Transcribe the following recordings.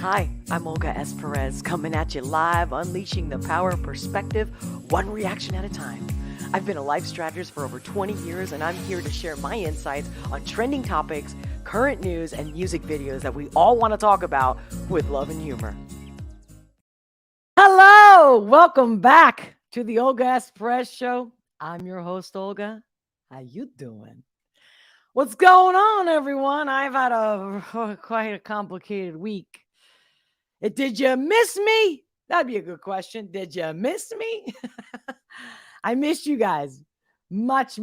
Hi, I'm Olga S. Pérez, coming at you live, unleashing the power of perspective, one reaction at a time. I've been a life strategist for over 20 years, and I'm here to share my insights on trending topics, current news, and music videos that we all want to talk about with love and humor. Hello, welcome back to the Olga S. Pérez Show. I'm your host, Olga. How you doing? What's going on, everyone? I've had quite a complicated week. Did you miss me? That'd be a good question. Did you miss me? I missed you guys much.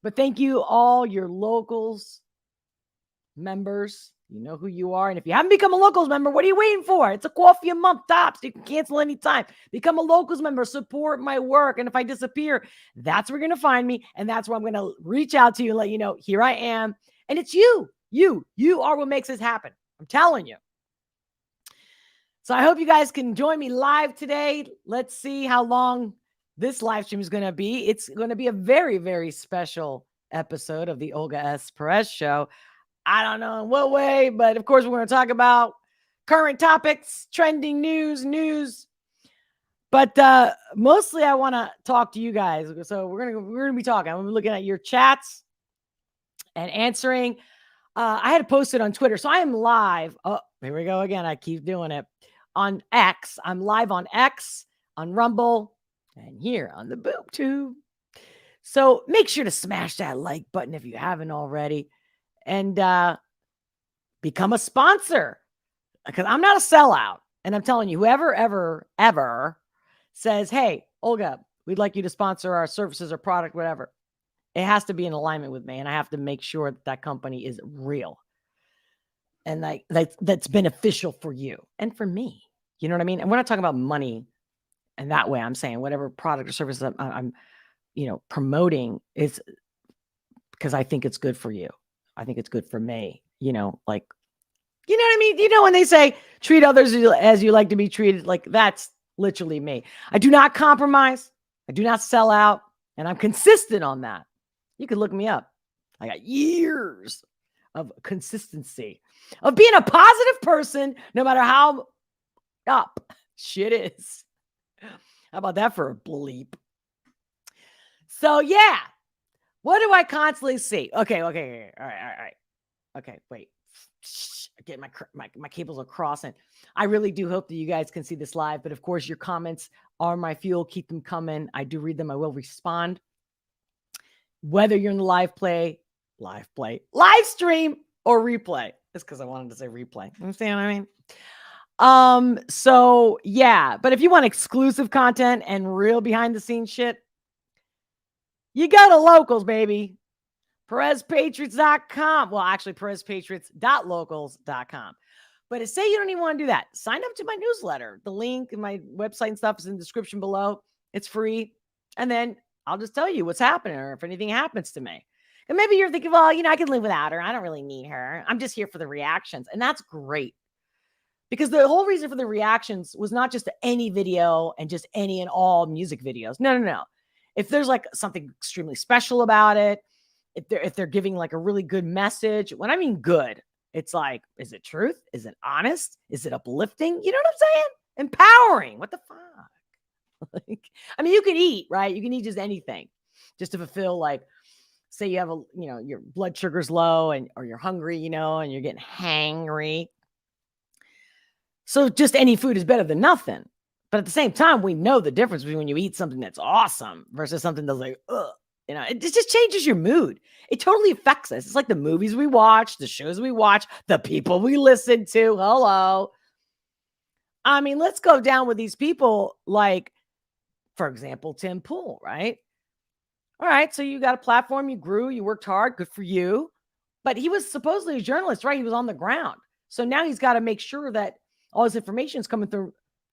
But thank you, all your locals members. You know who you are. And if you haven't become a locals member, what are you waiting for? It's a coffee a month tops. You can cancel anytime. Become a locals member. Support my work. And if I disappear, that's where you're going to find me. And that's where I'm going to reach out to you and let you know, here I am. And it's you. You are what makes this happen. I'm telling you. So I hope you guys can join me live today. Let's see how long this live stream is going to be. It's going to be a very, very special episode of the Olga S. Pérez Show. I don't know in what way, but of course we're going to talk about current topics, trending news. But mostly I want to talk to you guys. So we're going to be talking. I'm looking at your chats and answering. I had to post it on Twitter. So I am live. Oh, here we go again. I keep doing it. On X. I'm live on X, on Rumble, and here on the Boob Tube. So make sure to smash that like button if you haven't already. And become a sponsor. Because I'm not a sellout. And I'm telling you, whoever ever says, hey, Olga, we'd like you to sponsor our services or product, whatever. It has to be in alignment with me. And I have to make sure that company is real. And that's beneficial for you and for me. You know what I mean? And we're not talking about money. And that way I'm saying whatever product or service I'm promoting is because I think it's good for you. I think it's good for me. You know what I mean? You know, when they say treat others as you like to be treated, like that's literally me. I do not compromise. I do not sell out. And I'm consistent on that. You can look me up. I got years of consistency of being a positive person, no matter how up shit is. How about that for a bleep? So yeah, what do I constantly see? Okay. All right. Okay, wait. Get my cables are crossing. I really do hope that you guys can see this live, but of course your comments are my fuel. Keep them coming. I do read them. I will respond. Whether you're in the live stream, or replay. It's because I wanted to say replay. You understand what I mean? So yeah, but if you want exclusive content and real behind the scenes shit, you go to locals, baby. PerezPatriots.com. Well, actually, PerezPatriots.locals.com. But say you don't even want to do that, sign up to my newsletter. The link in my website and stuff is in the description below. It's free. And then I'll just tell you what's happening or if anything happens to me. And maybe you're thinking, well, I can live without her. I don't really need her. I'm just here for the reactions. And that's great. Because the whole reason for the reactions was not just to any video and just any and all music videos. No. If there's something extremely special about it, if they're giving a really good message, when I mean good, it's is it truth? Is it honest? Is it uplifting? You know what I'm saying? Empowering. What the fuck? You can eat, right? You can eat just anything just to fulfill say you have your blood sugar's low or you're hungry, and you're getting hangry. So just any food is better than nothing. But at the same time, we know the difference between when you eat something that's awesome versus something that's ugh. It just changes your mood. It totally affects us. It's like the movies we watch, the shows we watch, the people we listen to. Hello. Let's go down with these people for example, Tim Pool, right? All right, so you got a platform, you grew, you worked hard, good for you. But he was supposedly a journalist, right? He was on the ground. So now he's got to make sure that all his information is coming through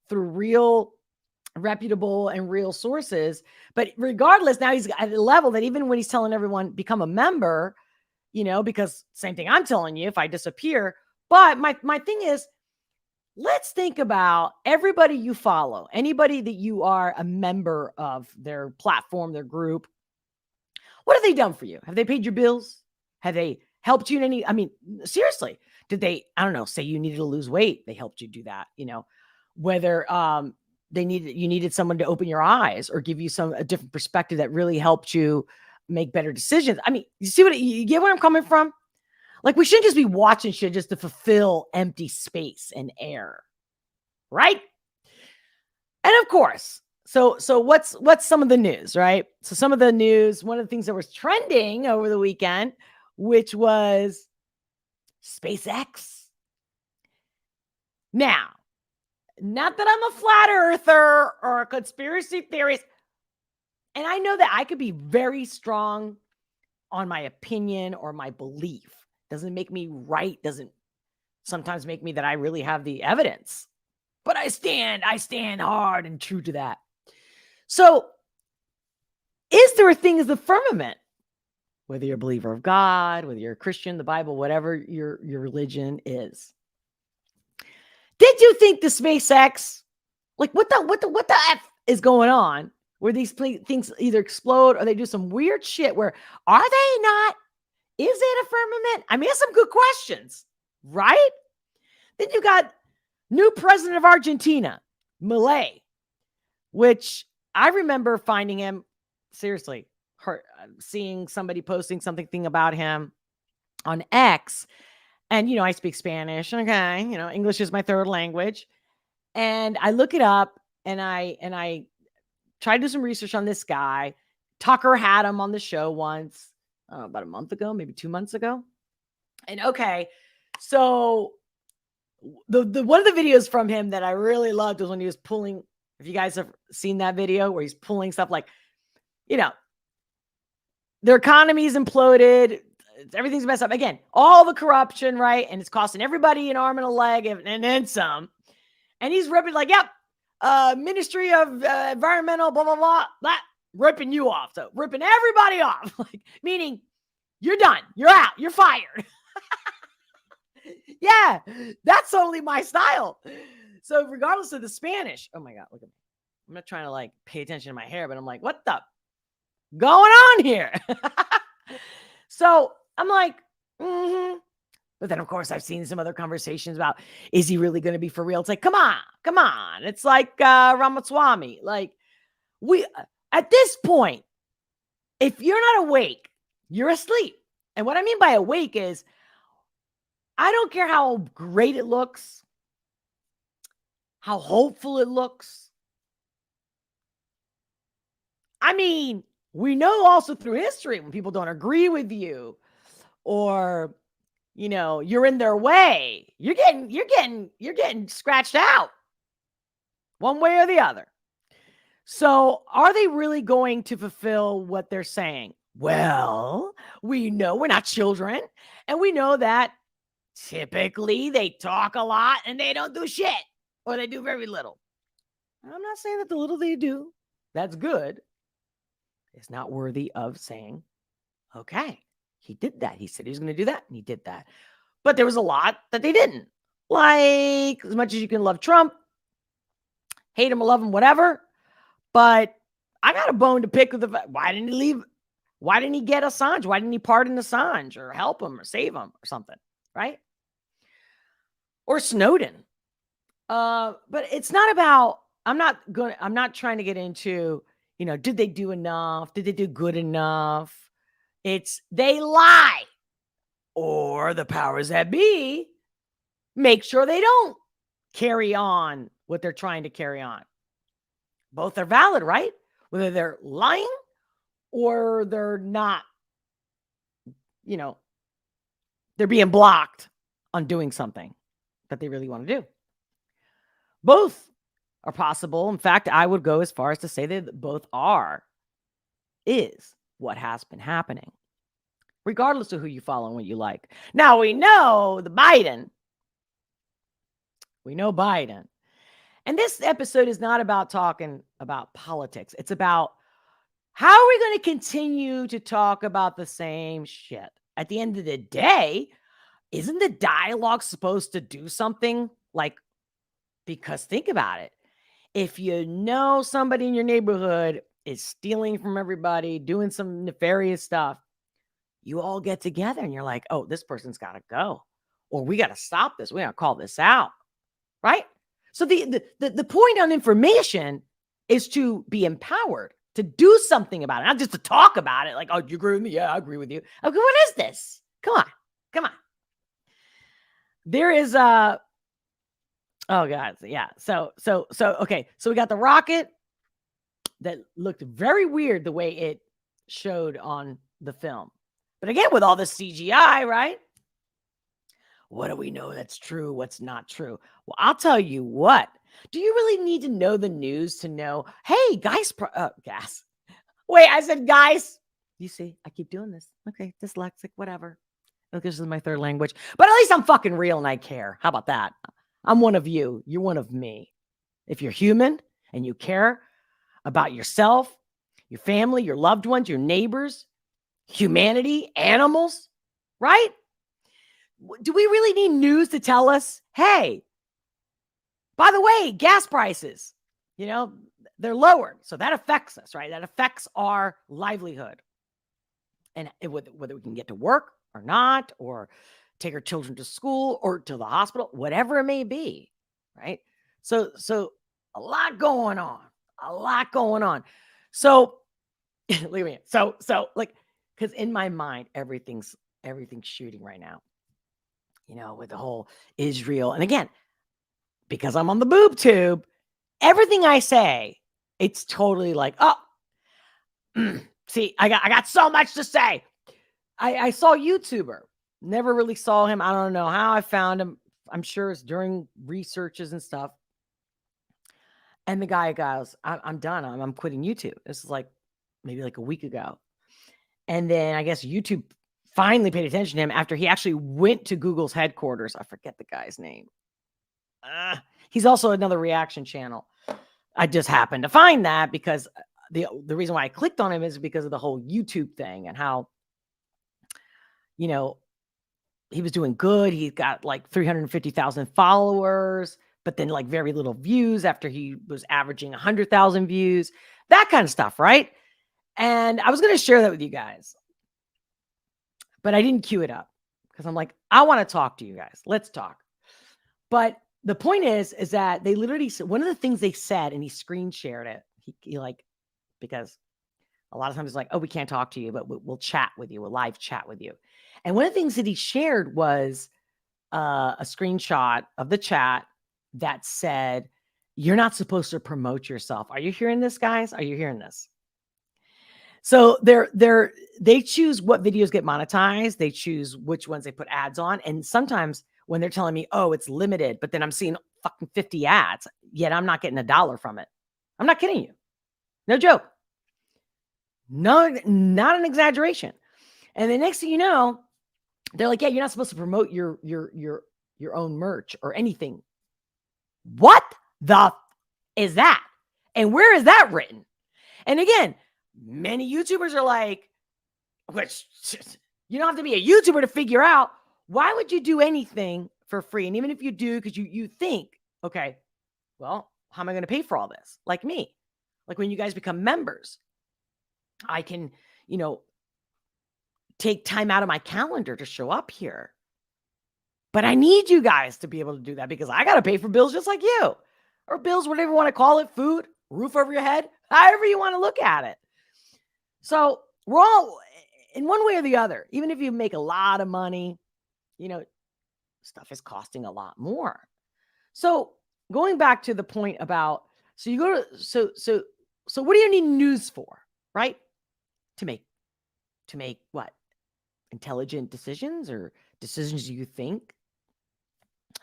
real, reputable and real sources. But regardless, now he's at a level that even when he's telling everyone become a member, because same thing I'm telling you if I disappear. But my thing is, let's think about everybody you follow, anybody that you are a member of their platform, their group. What have they done for you? Have they paid your bills? Have they helped you in any? Seriously, Did they, I don't know, say you needed to lose weight? They helped you do that, whether you needed someone to open your eyes or give you a different perspective that really helped you make better decisions. I mean, you get where I'm coming from? Like, we shouldn't just be watching shit just to fulfill empty space and air, right? And of course, so what's some of the news, right? So some of the news, one of the things that was trending over the weekend, which was SpaceX. Now, not that I'm a flat earther or a conspiracy theorist, and I know that I could be very strong on my opinion or my belief. Doesn't make me right, doesn't sometimes make me that I really have the evidence. But I stand hard and true to that. So, is there a thing as the firmament? Whether you're a believer of God, whether you're a Christian, the Bible, whatever your religion is. Did you think the SpaceX, like what the F is going on, where these things either explode or they do some weird shit where, are they not? Is it a firmament? I mean, that's some good questions, right? Then you got new president of Argentina, Milei, which I remember finding him, seriously, seeing somebody posting something about him on X. And, I speak Spanish. Okay. English is my third language. And I look it up and I tried to do some research on this guy. Tucker had him on the show once, about a month ago, maybe 2 months ago. And okay, so the one of the videos from him that I really loved was when he was pulling, if you guys have seen that video where he's pulling stuff like, their economy's imploded, everything's messed up. Again, all the corruption, right? And it's costing everybody an arm and a leg and then some. And he's ripping like, yep, Ministry of Environmental, blah, blah, blah, blah, ripping you off. So ripping everybody off, like meaning you're done, you're out, you're fired. Yeah, that's totally my style. So regardless of the Spanish, oh my God, look at me. I'm not trying to like pay attention to my hair, but I'm like, what the going on here? So I'm like, But then of course I've seen some other conversations about, is he really going to be for real? It's like, come on. It's like Ramaswamy. Like at this point, if you're not awake, you're asleep. And what I mean by awake is, I don't care how great it looks, how hopeful it looks. I mean, we know also through history when people don't agree with you or, you're in their way, you're getting scratched out one way or the other. So are they really going to fulfill what they're saying? Well, we know we're not children, and we know that typically they talk a lot and they don't do shit, or they do very little. I'm not saying that the little they do, that's good. It's not worthy of saying, okay, he did that. He said he was going to do that, and he did that. But there was a lot that they didn't. Like, as much as you can love Trump, hate him or love him, whatever. But I got a bone to pick with why didn't he leave? Why didn't he get Assange? Why didn't he pardon Assange or help him or save him or something, right? Or Snowden. But it's not about, I'm not trying to get into, did they do enough? Did they do good enough? It's they lie, or the powers that be make sure they don't carry on what they're trying to carry on. Both are valid, right? Whether they're lying or they're not, they're being blocked on doing something that they really want to do. Both are possible. In fact, I would go as far as to say that both is what has been happening, regardless of who you follow and what you like. Now, we know Biden. And this episode is not about talking about politics. It's about, how are we going to continue to talk about the same shit? At the end of the day, isn't the dialogue supposed to do something? Like, because think about it. If somebody in your neighborhood is stealing from everybody, doing some nefarious stuff, you all get together and you're like, oh, this person's got to go. or we got to stop this. We got to call this out, right? So the point on information is to be empowered, to do something about it, not just to talk about it. Like, oh, do you agree with me? Yeah, I agree with you. Okay, what is this? Come on. There is oh God, yeah. So okay. So we got the rocket that looked very weird the way it showed on the film. But again, with all the CGI, right? What do we know that's true? What's not true? Well, I'll tell you what. Do you really need to know the news to know, hey, guys, gas. Wait, I said guys. You see, I keep doing this. Okay, dyslexic, whatever. Okay, this is my third language. But at least I'm fucking real and I care. How about that? I'm one of you. You're one of me. If you're human and you care about yourself, your family, your loved ones, your neighbors, humanity, animals, right? Do we really need news to tell us, hey, by the way, gas prices, they're lowered. So that affects us, right? That affects our livelihood. And whether we can get to work or not, or take our children to school or to the hospital, whatever it may be, right? So a lot going on. So look at me. So like, because in my mind, everything's shooting right now, with the whole Israel. And again, because I'm on the boob tube, everything I say, it's totally like, oh, see, I got so much to say. I saw a YouTuber, never really saw him. I don't know how I found him. I'm sure it's during researches and stuff. And the guy goes, I'm done. I'm quitting YouTube. This is like maybe like a week ago. And then I guess YouTube finally paid attention to him after he actually went to Google's headquarters. I forget the guy's name. He's also another reaction channel. I just happened to find that because the reason why I clicked on him is because of the whole YouTube thing and how, he was doing good. He got like 350,000 followers, but then like very little views after he was averaging 100,000 views, that kind of stuff, right? And I was going to share that with you guys, but I didn't queue it up because I'm like, I want to talk to you guys. Let's talk. But the point is that they literally said, one of the things they said, and he screen shared it. He like, because a lot of times it's like, oh, we can't talk to you, but we'll chat with you. We'll live chat with you. And one of the things that he shared was a screenshot of the chat that said, you're not supposed to promote yourself. Are you hearing this, guys? Are you hearing this? So they choose what videos get monetized. They choose which ones they put ads on. And sometimes when they're telling me, oh, it's limited, but then I'm seeing fucking 50 ads, yet I'm not getting $1 from it. I'm not kidding you. No joke. No, not an exaggeration. And the next thing you know, they're like, yeah, you're not supposed to promote your own merch or anything. What the is that? And where is that written? And again, many YouTubers are like, which you don't have to be a YouTuber to figure out, why would you do anything for free? And even if you do, because you think, okay, well, how am I going to pay for all this? Like me, like when you guys become members, I can, take time out of my calendar to show up here. But I need you guys to be able to do that because I got to pay for bills just like you, or bills, whatever you want to call it, food, roof over your head, however you want to look at it. So we're all in one way or the other. Even if you make a lot of money, stuff is costing a lot more. So going back to the point about, so you go to, so what do you need news for, right? To make what? Intelligent decisions, or decisions you think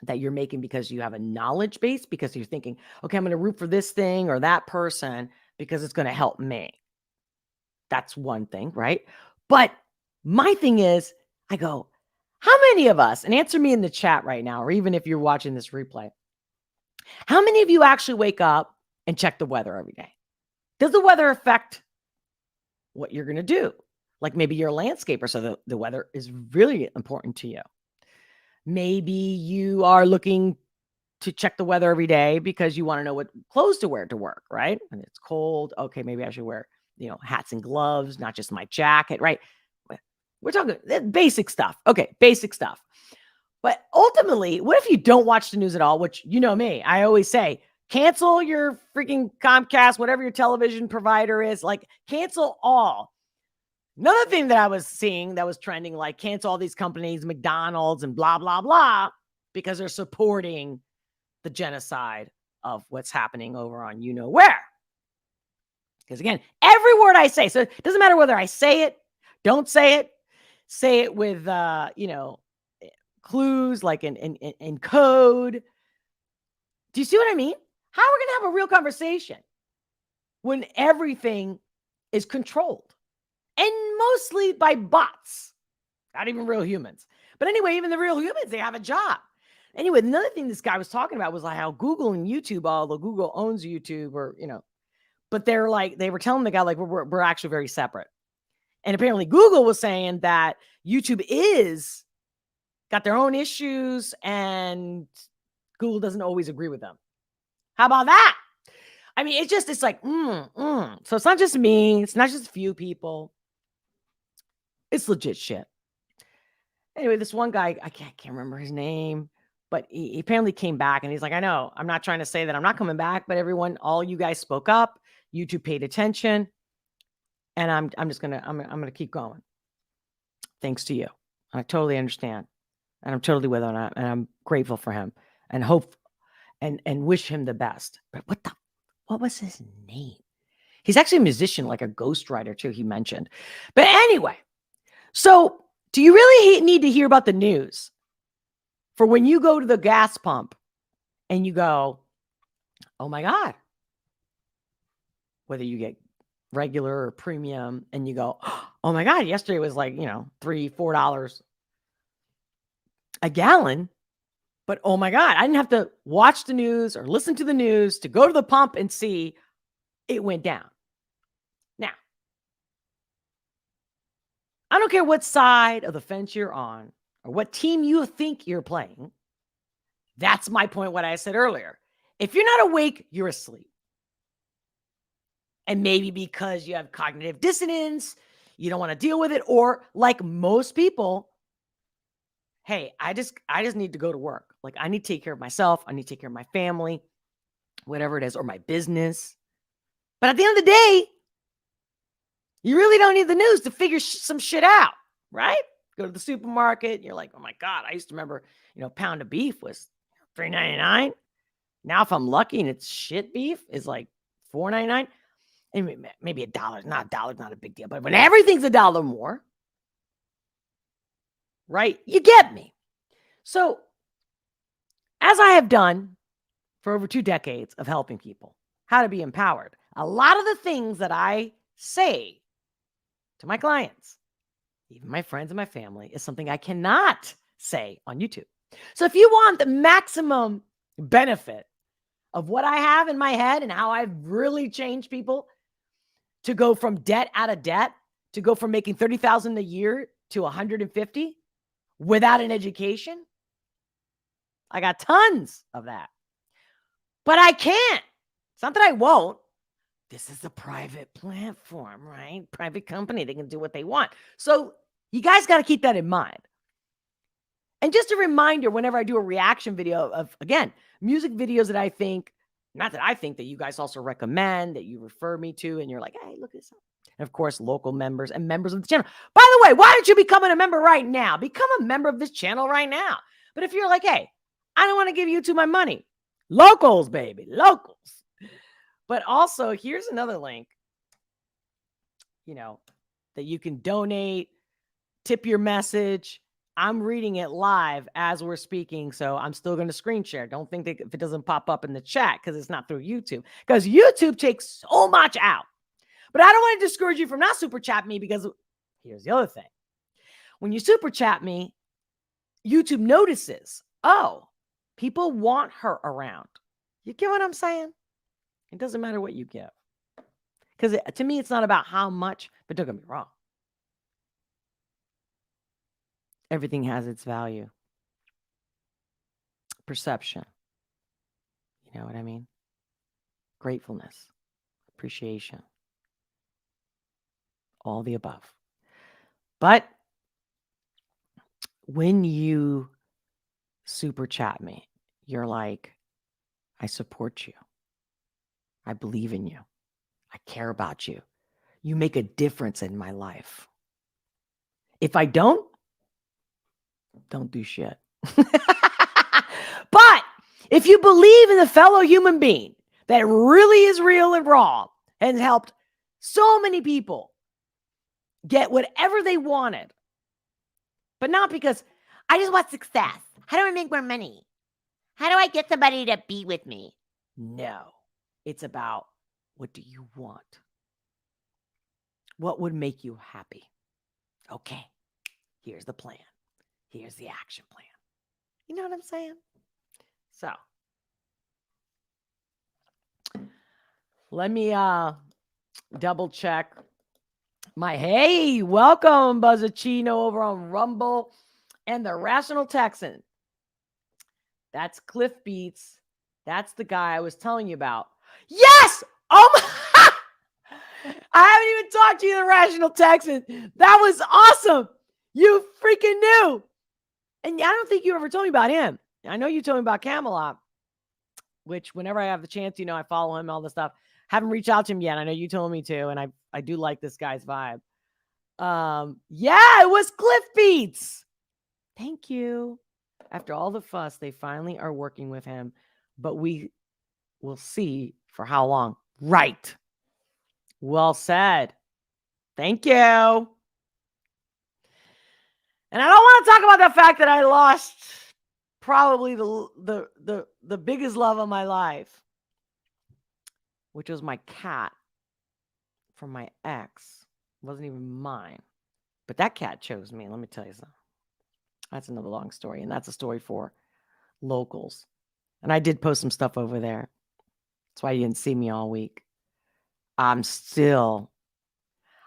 that you're making because you have a knowledge base, because you're thinking, okay, I'm going to root for this thing or that person because it's going to help me. That's one thing, right? But my thing is, I go, how many of us, and answer me in the chat right now, or even if you're watching this replay, how many of you actually wake up and check the weather every day? Does the weather affect what you're going to do? Like maybe you're a landscaper, so the weather is really important to you. Maybe you are looking to check the weather every day because you want to know what clothes to wear to work, right? And it's cold. Okay, maybe I should wear, hats and gloves, not just my jacket, right? We're talking basic stuff. Okay, basic stuff. But ultimately, what if you don't watch the news at all? Which, you know me, I always say, cancel your freaking Comcast, whatever your television provider is, like cancel all. Another thing that I was seeing that was trending, like cancel all these companies, McDonald's and blah, blah, blah, because they're supporting the genocide of what's happening over on you know where. Because again, every word I say, so it doesn't matter whether I say it, don't say it with, clues like in code. Do you see what I mean? How are we going to have a real conversation when everything is controlled and mostly by bots, not even real humans? But anyway, even the real humans, they have a job. Anyway, another thing this guy was talking about was like how Google and YouTube, although Google owns YouTube, or, but they're like, they were telling the guy, like, we're actually very separate. And apparently Google was saying that YouTube is got their own issues and Google doesn't always agree with them. How about that? I mean, it's like, So it's not just me. It's not just a few people. It's legit shit. Anyway, this one guy, I can't remember his name, but he apparently came back and he's like, I know, I'm not trying to say that I'm not coming back, but all you guys spoke up. YouTube paid attention. And I'm going to keep going. Thanks to you. I totally understand. And I'm totally with him. And I'm grateful for him and hope and wish him the best. But what was his name? He's actually a musician, like a ghostwriter too, he mentioned. But anyway, so do you really need to hear about the news for when you go to the gas pump and you go, oh my God, whether you get regular or premium and you go, oh my God, yesterday was like, $3-4 a gallon. But oh my God, I didn't have to watch the news or listen to the news to go to the pump and see it went down. Now, I don't care what side of the fence you're on or what team you think you're playing. That's my point, what I said earlier. If you're not awake, you're asleep. And maybe because you have cognitive dissonance, you don't want to deal with it. Or like most people, hey, I just need to go to work. Like I need to take care of myself. I need to take care of my family, whatever it is, or my business. But at the end of the day, you really don't need the news to figure some shit out, right? Go to the supermarket. And you're like, oh my God, I used to remember, pound of beef was $3.99. Now, if I'm lucky and it's shit beef, is like $4.99. And maybe $1. Not $1, not a big deal. But when everything's $1 more, right? You get me. So, as I have done for over 2 decades of helping people how to be empowered, a lot of the things that I say to my clients, even my friends and my family, is something I cannot say on YouTube. So if you want the maximum benefit of what I have in my head and how I've really changed people to go from debt out of debt, to go from making $30,000 a year to 150 without an education, I got tons of that. But I can't. It's not that I won't. This is a private platform, right? Private company. They can do what they want. So you guys got to keep that in mind. And just a reminder, whenever I do a reaction video of, again, music videos that I think, not that I think, that you guys also recommend, that you refer me to, and you're like, hey, look at this. And of course, local members and members of the channel. By the way, why don't you become a member right now? Become a member of this channel right now. But if you're like, hey, I don't want to give YouTube my money. Locals, baby, locals. But also, here's another link, that you can donate, tip your message. I'm reading it live as we're speaking, so I'm still going to screen share. Don't think that if it doesn't pop up in the chat because it's not through YouTube, because YouTube takes so much out. But I don't want to discourage you from not super chat me, because here's the other thing. When you super chat me, YouTube notices, oh, people want her around. You get what I'm saying? It doesn't matter what you give. Because to me, it's not about how much, but don't get me wrong. Everything has its value. Perception. You know what I mean? Gratefulness. Appreciation. All the above. But when you super chat me. You're like, I support you. I believe in you. I care about you. You make a difference in my life. If I don't do shit. But if you believe in the fellow human being that really is real and raw and helped so many people get whatever they wanted, but not because I just want success. How do I make more money? How do I get somebody to be with me? No, it's about what do you want? What would make you happy? Okay, here's the plan. Here's the action plan. You know what I'm saying? So let me double check my hey, welcome Buzzacino over on Rumble and the Rational Texan. That's Cliff Beats. That's the guy I was telling you about. Yes! Oh my I haven't even talked to you, the Rational Texan. That was awesome. You freaking knew. And I don't think you ever told me about him. I know you told me about Camelot, which whenever I have the chance, I follow him, all this stuff. Haven't reached out to him yet. I know you told me to, and I do like this guy's vibe. Yeah, it was Cliff Beats. Thank you. After all the fuss, they finally are working with him, but we will see for how long. Right. Well said. Thank you. And I don't want to talk about the fact that I lost probably the biggest love of my life, which was my cat from my ex. It wasn't even mine. But that cat chose me. Let me tell you something. That's another long story. And that's a story for locals. And I did post some stuff over there. That's why you didn't see me all week. I'm still,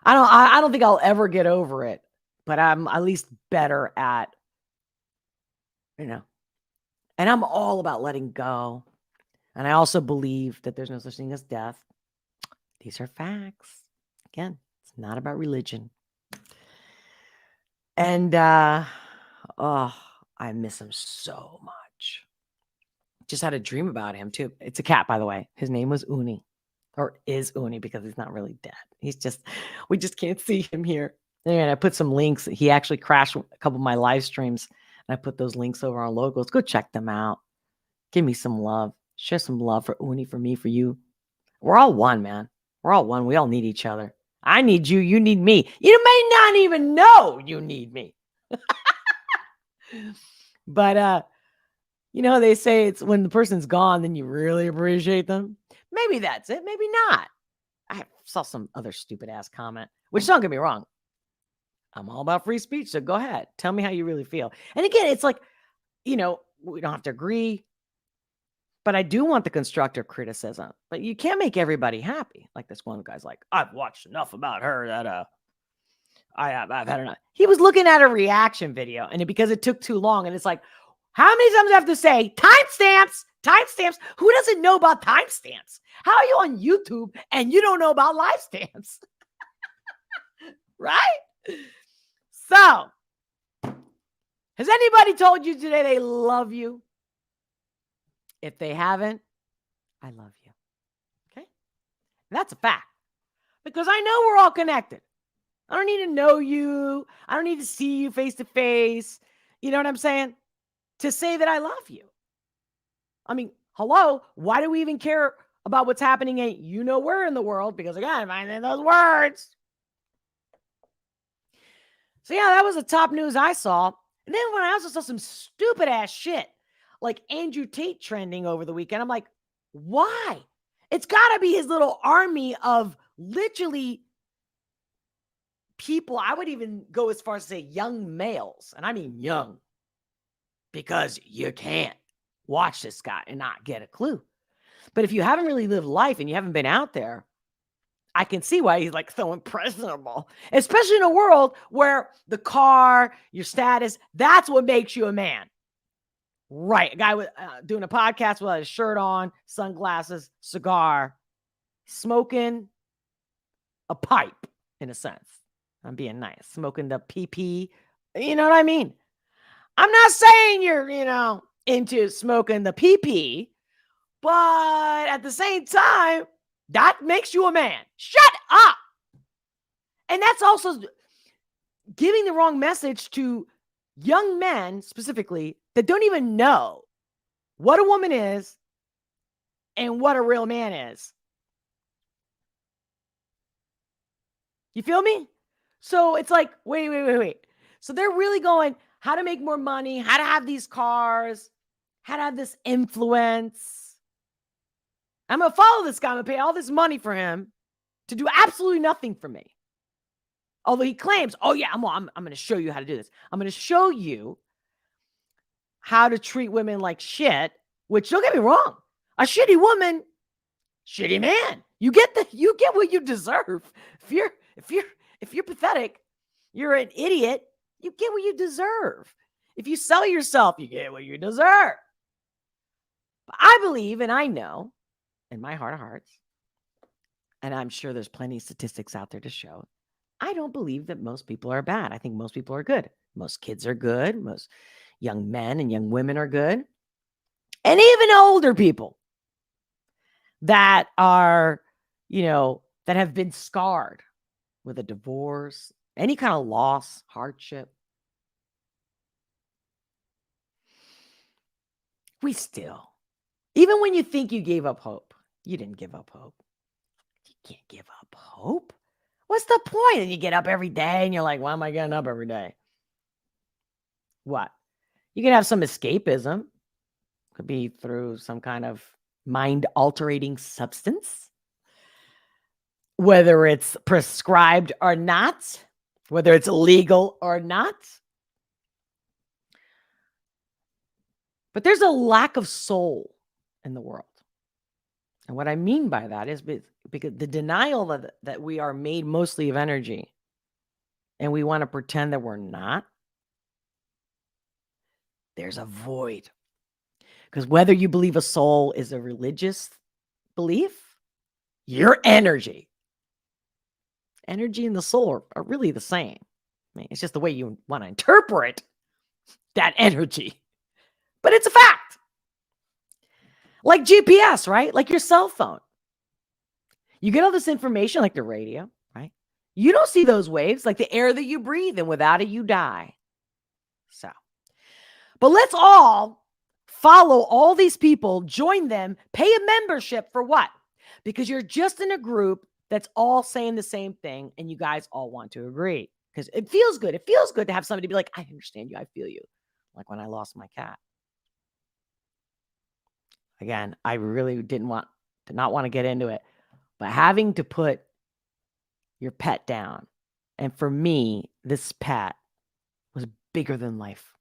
I don't think I'll ever get over it, but I'm at least better at, and I'm all about letting go. And I also believe that there's no such thing as death. These are facts. Again, it's not about religion. And, I miss him so much. Just had a dream about him too. It's a cat, by the way. His name was Uni, or is Uni, because he's not really dead. We just can't see him here. And I put some links. He actually crashed a couple of my live streams, and I put those links over on Locals. Go check them out. Give me some love. Share some love for Uni, for me, for you. We're all one, man. We're all one. We all need each other. I need you. You need me. You may not even know you need me. But, they say it's when the person's gone, then you really appreciate them. Maybe that's it. Maybe not. I saw some other stupid ass comment, which don't get me wrong. I'm all about free speech. So go ahead. Tell me how you really feel. And again, it's like, we don't have to agree, but I do want the constructive criticism, but you can't make everybody happy. Like this one guy's like, I've watched enough about her that, I've had enough. He was looking at a reaction video, and because it took too long, and it's like, how many times do I have to say timestamps? Who doesn't know about timestamps? How are you on YouTube and you don't know about live stamps? Right? So, has anybody told you today they love you? If they haven't, I love you. Okay? And that's a fact. Because I know we're all connected. I don't need to know you. I don't need to see you face to face. You know what I'm saying? To say that I love you. I mean, hello, why do we even care about what's happening where in the world? Because again, I'm finding those words. So yeah, that was the top news I saw. And then when I also saw some stupid ass shit, like Andrew Tate trending over the weekend, I'm like, why? It's got to be his little army of literally people. I would even go as far as to say young males. And I mean young. Because you can't watch this guy and not get a clue. But if you haven't really lived life and you haven't been out there, I can see why he's like so impressionable, especially in a world where the car, your status, that's what makes you a man. Right. A guy with doing a podcast with his shirt on, sunglasses, cigar, smoking a pipe in a sense. I'm being nice. Smoking the PP. You know what I mean? I'm not saying you're, into smoking the pee, but at the same time, that makes you a man. Shut up. And that's also giving the wrong message to young men specifically that don't even know what a woman is and what a real man is. You feel me? So it's like, wait. So they're really going how to make more money, how to have these cars, how to have this influence. I'm going to follow this guy. I'm going to pay all this money for him to do absolutely nothing for me. Although he claims, oh yeah, I'm going to show you how to do this. I'm going to show you how to treat women like shit, which don't get me wrong. A shitty woman, shitty man. You get what you deserve. If you're pathetic, you're an idiot, you get what you deserve. If you sell yourself, you get what you deserve. But I believe, and I know in my heart of hearts, and I'm sure there's plenty of statistics out there to show, I don't believe that most people are bad. I think most people are good. Most kids are good. Most young men and young women are good. And even older people that are, that have been scarred with a divorce, any kind of loss, hardship. We still, even when you think you gave up hope, you didn't give up hope. You can't give up hope. What's the point? And you get up every day and you're like, why am I getting up every day? What? You can have some escapism. Could be through some kind of mind-altering substance. Whether it's prescribed or not, whether it's legal or not. But there's a lack of soul in the world. And what I mean by that is because the denial that we are made mostly of energy and we want to pretend that we're not, there's a void. Because whether you believe a soul is a religious belief, your energy and the soul are really the same. I mean, it's just the way you want to interpret that energy. But it's a fact. Like GPS, right? Like your cell phone. You get all this information like the radio, right? You don't see those waves like the air that you breathe, and without it, you die. So, but let's all follow all these people, join them, pay a membership for what? Because you're just in a group that's all saying the same thing, and you guys all want to agree. Because it feels good. It feels good to have somebody be like, I understand you. I feel you. Like when I lost my cat. Again, I really did not want to get into it. But having to put your pet down. And for me, this pet was bigger than life.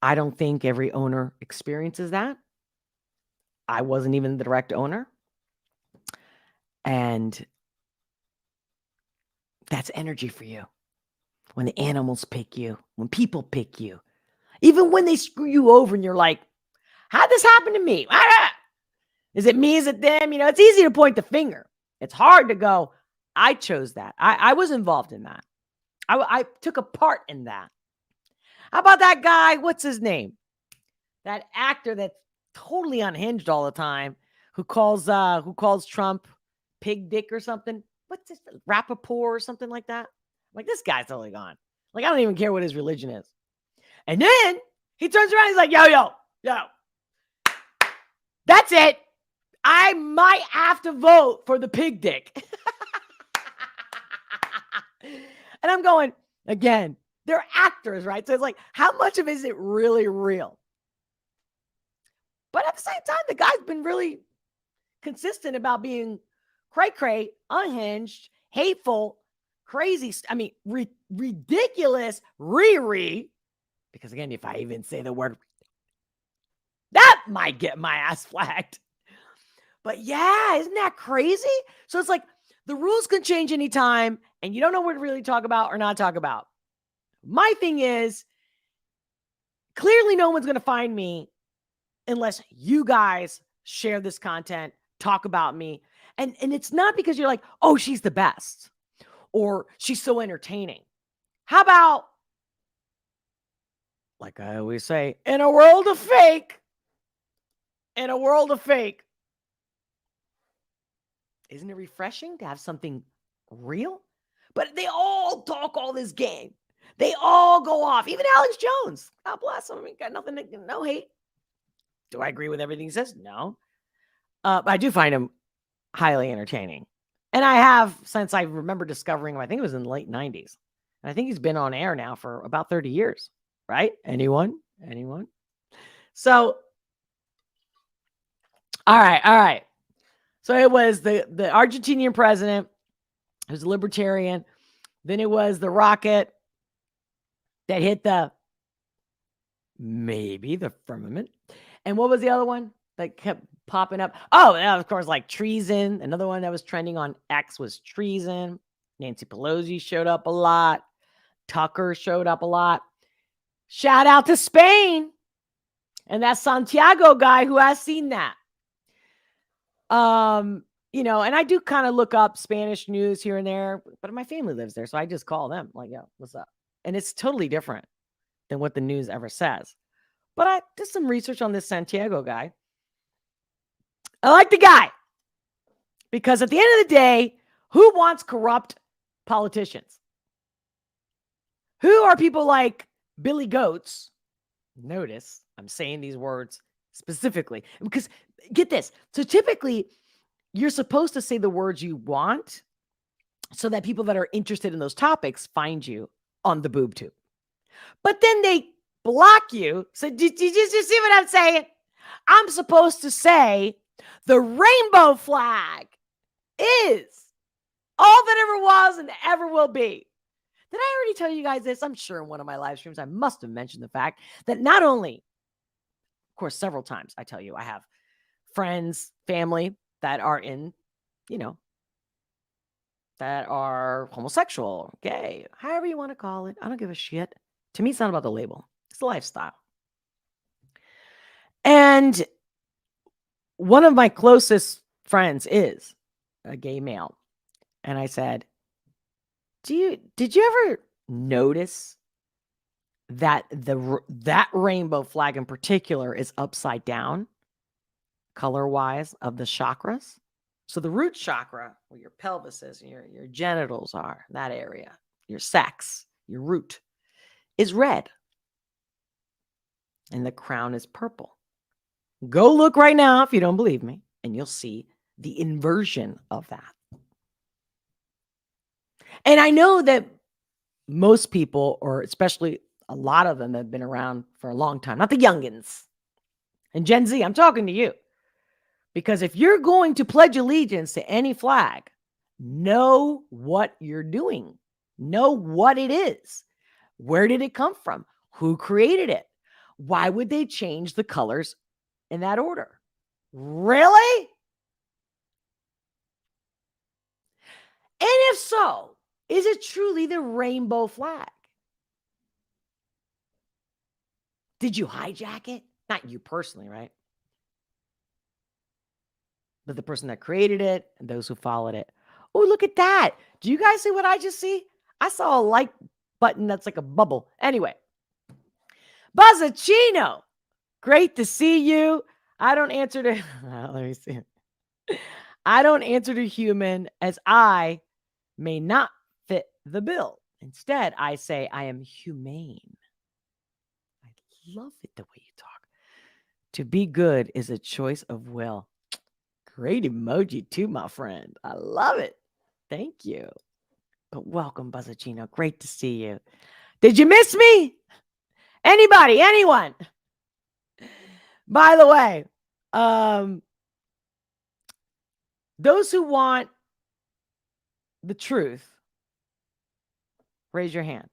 I don't think every owner experiences that. I wasn't even the direct owner. And that's energy for you. When the animals pick you, when people pick you, even when they screw you over and you're like, how'd this happen to me? Is it me? Is it them? It's easy to point the finger. It's hard to go, I chose that. I was involved in that. I took a part in that. How about that guy? What's his name? That actor that's totally unhinged all the time, who calls Trump pig dick or something. What's this? Rappaport or something like that? Like, this guy's totally gone. Like, I don't even care what his religion is. And then he turns around. He's like, yo. That's it. I might have to vote for the pig dick. And I'm going, again, they're actors, right? So it's like, how much of it is it really real? But at the same time, the guy's been really consistent about being cray-cray, unhinged, hateful, crazy. I mean, ridiculous, because again, if I even say the word, that might get my ass flagged. But yeah, isn't that crazy? So it's like the rules can change anytime and you don't know what to really talk about or not talk about. My thing is, clearly no one's going to find me unless you guys share this content, talk about me. And it's not because you're like, oh, she's the best or she's so entertaining. How about like I always say, in a world of fake, in a world of fake, isn't it refreshing to have something real? But they all talk all this game. They all go off. Even Alex Jones. God bless him. I mean, got nothing, no hate. Do I agree with everything he says? No. But I do find him highly entertaining. And I have since I remember discovering him, I think it was in the late 90s. And I think he's been on air now for about 30 years, right? Anyone? So, all right. So it was the Argentinian president who's a libertarian. Then it was the rocket that hit maybe the firmament. And what was the other one that kept popping up? Oh, and of course, like treason. Another one that was trending on X was treason. Nancy Pelosi showed up a lot. Tucker showed up a lot. Shout out to Spain and that Santiago guy who has seen that. And I do kind of look up Spanish news here and there, but my family lives there, so I just call them like, yo, what's up? And it's totally different than what the news ever says. But I did some research on this Santiago guy. I like the guy because at the end of the day, who wants corrupt politicians? Who are people like Billy Goats? Notice I'm saying these words specifically because get this. So typically you're supposed to say the words you want so that people that are interested in those topics find you on the boob tube. But then they block you. So did you see what I'm saying? I'm supposed to say the rainbow flag is all that ever was and ever will be. Did I already tell you guys this? I'm sure in one of my live streams, I must have mentioned the fact that not only, of course, several times I tell you, I have friends, family that are in, that are homosexual, gay, however you want to call it. I don't give a shit. To me, it's not about the label. It's the lifestyle. And one of my closest friends is a gay male. And I said, did you ever notice that that rainbow flag in particular is upside down color-wise of the chakras? So the root chakra, where your pelvis is, and your genitals are, that area, your sex, your root, is red. And the crown is purple. Go look right now if you don't believe me, and you'll see the inversion of that. And I know that most people, or especially a lot of them, have been around for a long time, not the youngins. And Gen Z, I'm talking to you. Because if you're going to pledge allegiance to any flag, know what you're doing. Know what it is. Where did it come from? Who created it? Why would they change the colors in that order? Really? And if so, is it truly the rainbow flag? Did you hijack it? Not you personally, right? But the person that created it and those who followed it. Oh, look at that. Do you guys see what I just see? I saw a like button that's like a bubble. Anyway, Buzzacino, great to see you. I don't answer to, let me see. I don't answer to human as I may not fit the bill. Instead, I say I am humane. I love it the way you talk. To be good is a choice of will. Great emoji too, my friend. I love it. Thank you. But welcome, Buzzacino. Great to see you. Did you miss me? Anybody? Anyone? By the way, those who want the truth, raise your hand.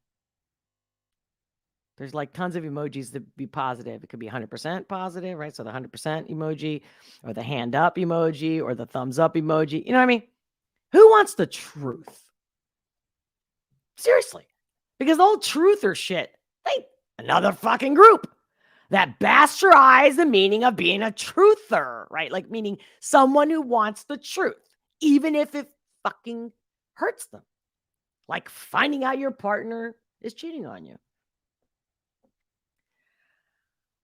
There's like tons of emojis to be positive. It could be 100% positive, right? So the 100% emoji or the hand up emoji or the thumbs up emoji. You know what I mean? Who wants the truth? Seriously. Because the whole truther shit, another fucking group that bastardize the meaning of being a truther, right? Like meaning someone who wants the truth, even if it fucking hurts them. Like finding out your partner is cheating on you.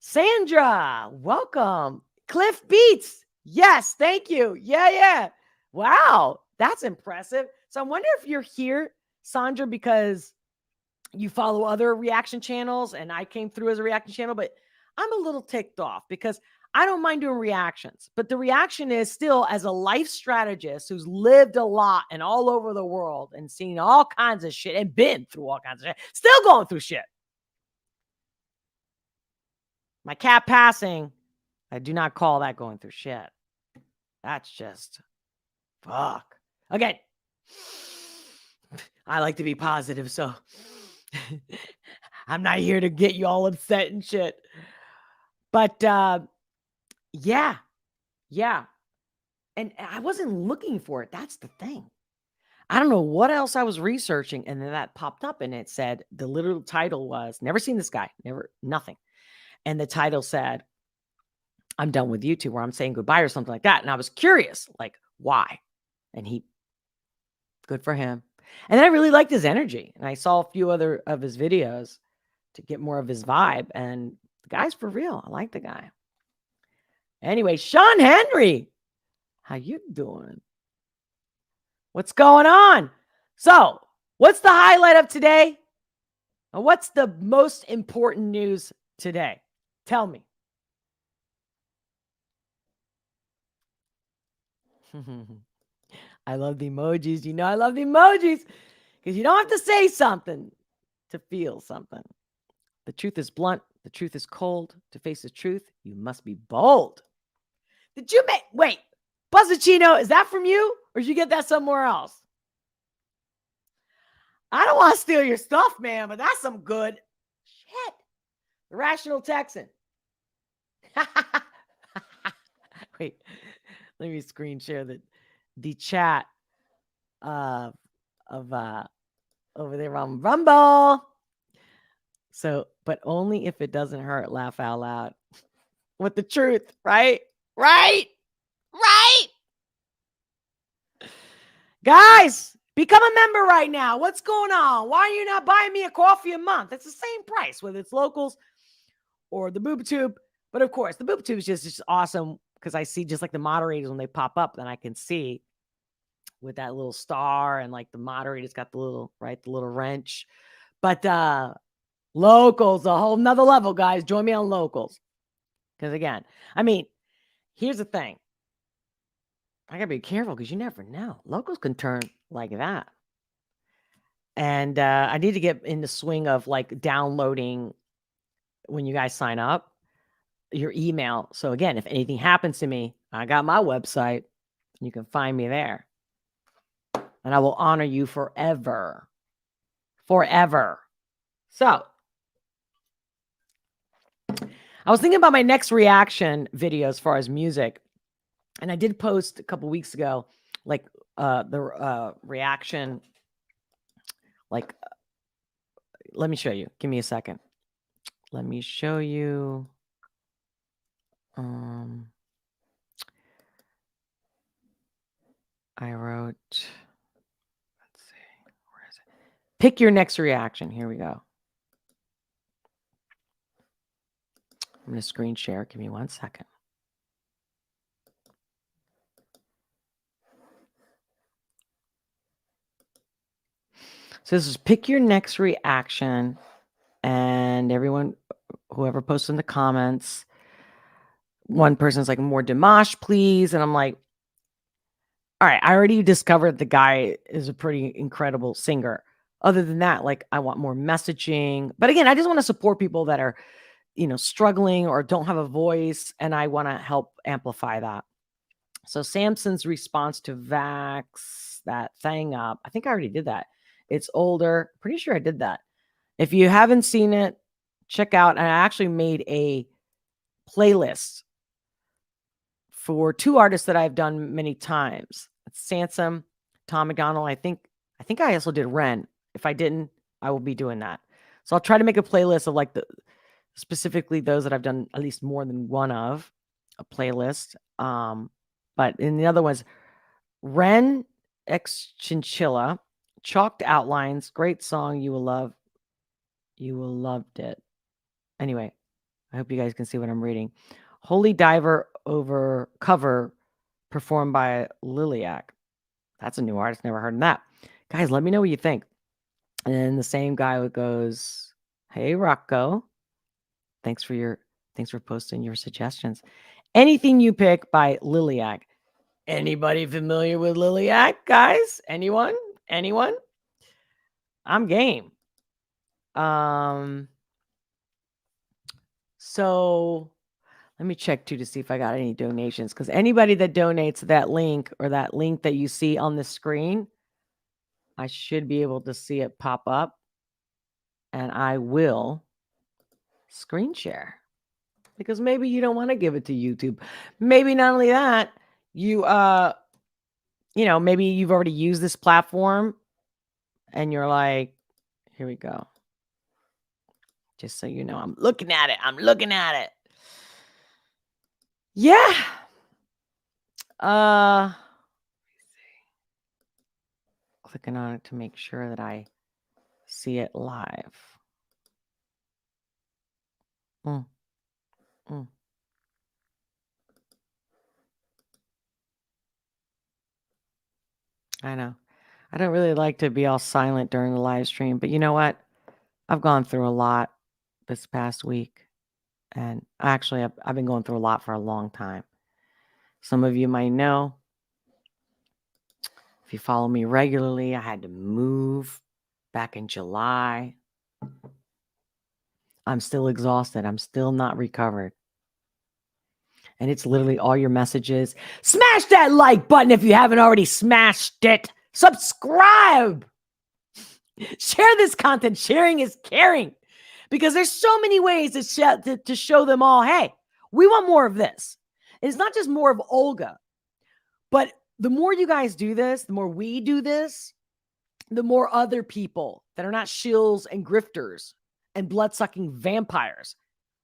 Sandra, welcome. Cliff Beats. Yes, thank you. Yeah. Wow, that's impressive. So I wonder if you're here, Sandra, because you follow other reaction channels and I came through as a reaction channel, but I'm a little ticked off because I don't mind doing reactions. But the reaction is still as a life strategist who's lived a lot and all over the world and seen all kinds of shit and been through all kinds of shit, still going through shit. My cat passing, I do not call that going through shit. That's just fuck. Again, I like to be positive, so I'm not here to get you all upset and shit. But yeah. And I wasn't looking for it. That's the thing. I don't know what else I was researching. And then that popped up and it said the literal title was never seen this guy, nothing. And the title said, I'm done with YouTube, or I'm saying goodbye or something like that. And I was curious, like, why? And good for him. And then I really liked his energy. And I saw a few other of his videos to get more of his vibe. And the guy's for real. I like the guy. Anyway, Sean Henry, how you doing? What's going on? So, what's the highlight of today? And what's the most important news today? Tell me. I love the emojis. You know I love the emojis because you don't have to say something to feel something. The truth is blunt. The truth is cold. To face the truth, you must be bold. Did you wait, Buzzachino, is that from you? Or did you get that somewhere else? I don't want to steal your stuff, man, but that's some good shit. The Rational Texan. Wait, let me screen share the chat of over there on Rumble. So, but only if it doesn't hurt, laugh out loud. With the truth, right? Guys, become a member right now. What's going on? Why are you not buying me a coffee a month? It's the same price, whether it's locals or the Boob Tube. But of course, the Boob Tube is just awesome because I see just like the moderators when they pop up, then I can see with that little star and like the moderator's got the little wrench. But locals, a whole nother level, guys. Join me on locals. Because again, I mean, here's the thing. I gotta be careful because you never know. Locals can turn like that. And I need to get in the swing of like downloading when you guys sign up your email. So again, if anything happens to me, I got my website. You can find me there. And I will honor you forever. Forever. So I was thinking about my next reaction video as far as music. And I did post a couple weeks ago, like the reaction. Like, let me show you. Give me a second. Let me show you. I wrote, let's see, where is it? Pick your next reaction. Here we go. I'm going to screen share. Give me 1 second. So this is pick your next reaction. And everyone, whoever posts in the comments, one person's like, more Dimash, please. And I'm like, all right, I already discovered the guy is a pretty incredible singer. Other than that, like, I want more messaging. But again, I just want to support people that are, struggling or don't have a voice. And I want to help amplify that. So Samson's response to Vax that thing up. I think I already did that. It's older. Pretty sure I did that. If you haven't seen it, check out. And I actually made a playlist for two artists that I've done many times. It's Sansom, Tom McDonald. I think I also did Ren. If I didn't, I will be doing that. So I'll try to make a playlist of like specifically those that I've done at least more than one of a playlist. But in the other ones, Ren X Chinchilla, Chalked Outlines, great song. You will loved it. Anyway, I hope you guys can see what I'm reading. Holy Diver over cover performed by Liliac. That's a new artist. Never heard of that. Guys, let me know what you think. And then the same guy goes, "Hey Rocco, thanks for posting your suggestions. Anything you pick by Liliac. Anybody familiar with Liliac, guys? Anyone? Anyone? I'm game. So let me check too to see if I got any donations, because anybody that donates that link or that link that you see on the screen, I should be able to see it pop up, and I will screen share, because maybe you don't want to give it to YouTube. Maybe not only that, you maybe you've already used this platform and you're like, here we go. Just so you know, I'm looking at it. Yeah. Clicking on it to make sure that I see it live. I know. I don't really like to be all silent during the live stream, but you know what? I've gone through a lot this past week. And actually, I've been going through a lot for a long time. Some of you might know, if you follow me regularly, I had to move back in July. I'm still exhausted. I'm still not recovered. And it's literally all your messages. Smash that like button if you haven't already smashed it. Subscribe. Share this content. Sharing is caring. Because there's so many ways to show them all, hey, we want more of this. And it's not just more of Olga, but the more you guys do this, the more we do this, the more other people that are not shills and grifters and blood-sucking vampires,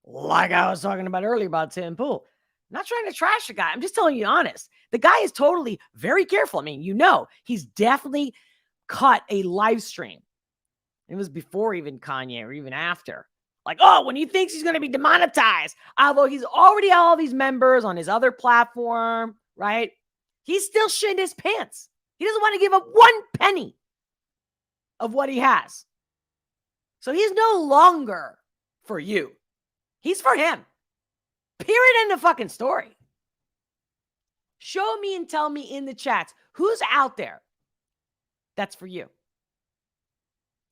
like I was talking about earlier about Tim Pool. I'm not trying to trash the guy. I'm just telling you honest. The guy is totally very careful. I mean, he's definitely cut a live stream. It was before even Kanye or even after. Like, when he thinks he's going to be demonetized, although he's already had all these members on his other platform, right? He's still shitting his pants. He doesn't want to give up one penny of what he has. So he's no longer for you. He's for him. Period. End of fucking story. Show me and tell me in the chats who's out there that's for you.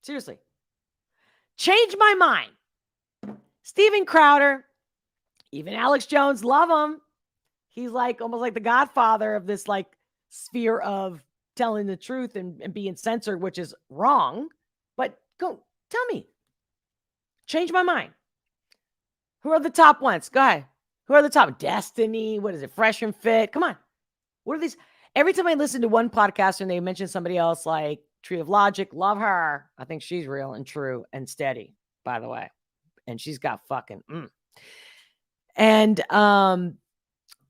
Seriously. Change my mind. Steven Crowder, even Alex Jones, love him. He's like almost like the godfather of this like sphere of telling the truth and being censored, which is wrong. But go tell me. Change my mind. Who are the top ones? Go ahead. Who are the top? Destiny. What is it? Fresh and Fit. Come on. What are these? Every time I listen to one podcaster and they mention somebody else like Tree of Logic, love her. I think she's real and true and steady, by the way. And she's got fucking. And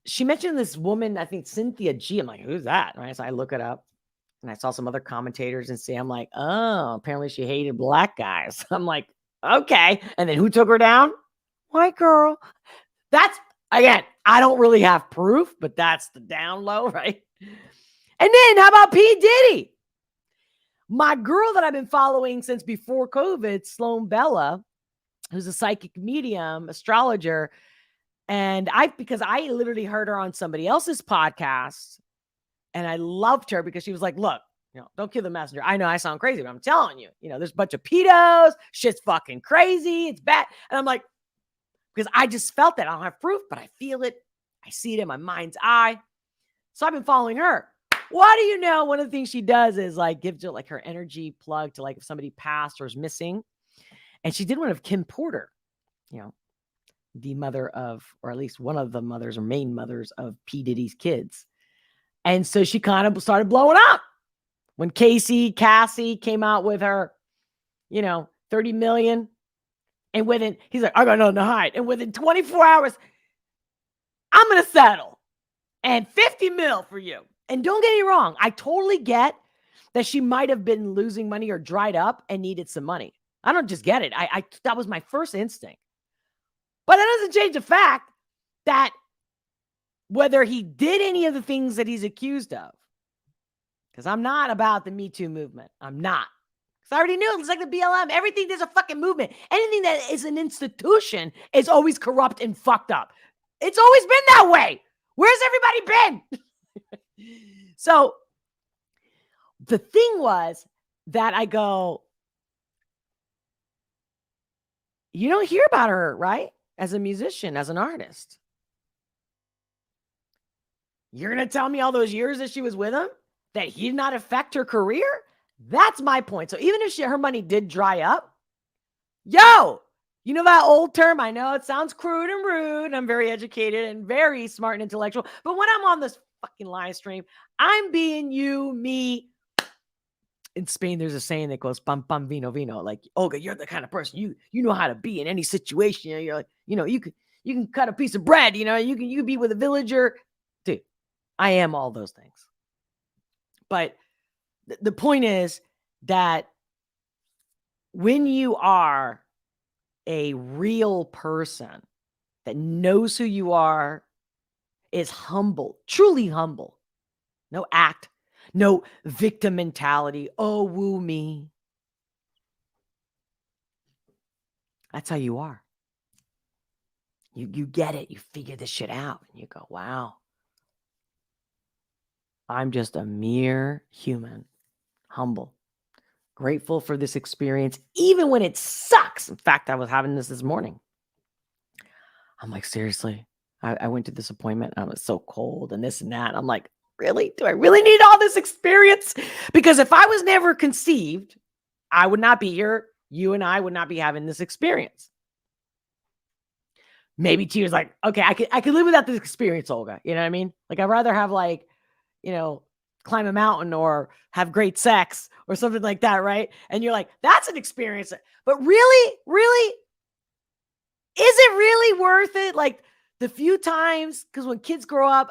she mentioned this woman, I think Cynthia G. I'm like, who's that? Right. So I look it up and I saw some other commentators and I'm like, oh, apparently she hated black guys. I'm like, okay. And then who took her down? White girl. That's, again, I don't really have proof, but that's the down low, right? And then how about P. Diddy? My girl that I've been following since before COVID, Sloan Bella, who's a psychic medium, astrologer. And because I literally heard her on somebody else's podcast and I loved her because she was like, look, don't kill the messenger. I know I sound crazy, but I'm telling you, there's a bunch of pedos. Shit's fucking crazy. It's bad. And I'm like, because I just felt that. I don't have proof, but I feel it. I see it in my mind's eye. So I've been following her. What do you know? One of the things she does is like gives her like her energy plug to like if somebody passed or is missing. And she did one of Kim Porter, the mother of, or at least one of the mothers or main mothers of P. Diddy's kids. And so she kind of started blowing up when Cassie came out with her, 30 million. And he's like, I got nothing to hide. And within 24 hours, I'm going to settle. And 50 mil for you. And don't get me wrong. I totally get that she might have been losing money or dried up and needed some money. I don't just get it. That was my first instinct. But that doesn't change the fact that whether he did any of the things that he's accused of, because I'm not about the Me Too movement. I'm not. Because I already knew it's like the BLM. Everything, there's a fucking movement. Anything that is an institution is always corrupt and fucked up. It's always been that way. Where's everybody been? So the thing was that I go, you don't hear about her, right? As a musician, as an artist. You're going to tell me all those years that she was with him, that he did not affect her career? That's my point. So even if her money did dry up, you know that old term? I know it sounds crude and rude. I'm very educated and very smart and intellectual. But when I'm on this fucking live stream, I'm being you, me. In Spain, there's a saying that goes "pam pam vino vino." Like, Olga, you're the kind of person you know how to be in any situation. You're like, you can cut a piece of bread. You can be with a villager. Dude, I am all those things. But the point is that when you are a real person that knows who you are, is humble, truly humble, no act, no victim mentality. Oh, woo me. That's how you are. You get it. You figure this shit out. And you go, wow. I'm just a mere human. Humble. Grateful for this experience, even when it sucks. In fact, I was having this morning. I'm like, seriously? I went to this appointment. And I was so cold and this and that. I'm like, really? Do I really need all this experience? Because if I was never conceived, I would not be here. You and I would not be having this experience. Maybe Tia's like, okay, I could live without this experience, Olga. You know what I mean? Like, I'd rather have climb a mountain or have great sex or something like that, right? And you're like, that's an experience. But really, is it really worth it? Like the few times, because when kids grow up,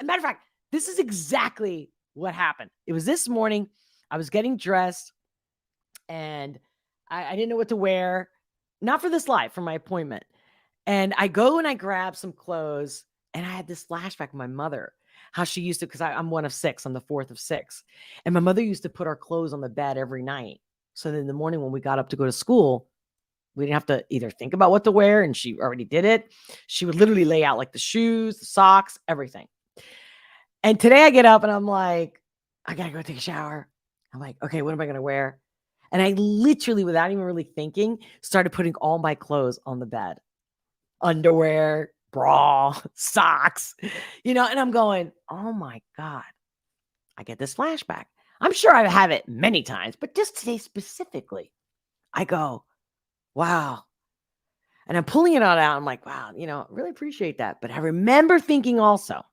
matter of fact, this is exactly what happened. It was this morning. I was getting dressed and I didn't know what to wear. Not for this live, for my appointment. And I go and I grab some clothes and I had this flashback of my mother, how she used to, because I'm one of 6, I'm the 4th of 6. And my mother used to put our clothes on the bed every night. So that in the morning when we got up to go to school, we didn't have to either think about what to wear, and she already did it. She would literally lay out like the shoes, the socks, everything. And today I get up and I'm like, I got to go take a shower. I'm like, okay, what am I going to wear? And I literally, without even really thinking, started putting all my clothes on the bed. Underwear, bra, socks, and I'm going, oh my God, I get this flashback. I'm sure I have it many times, but just today specifically, I go, wow. And I'm pulling it all out. I'm like, wow, really appreciate that. But I remember thinking also,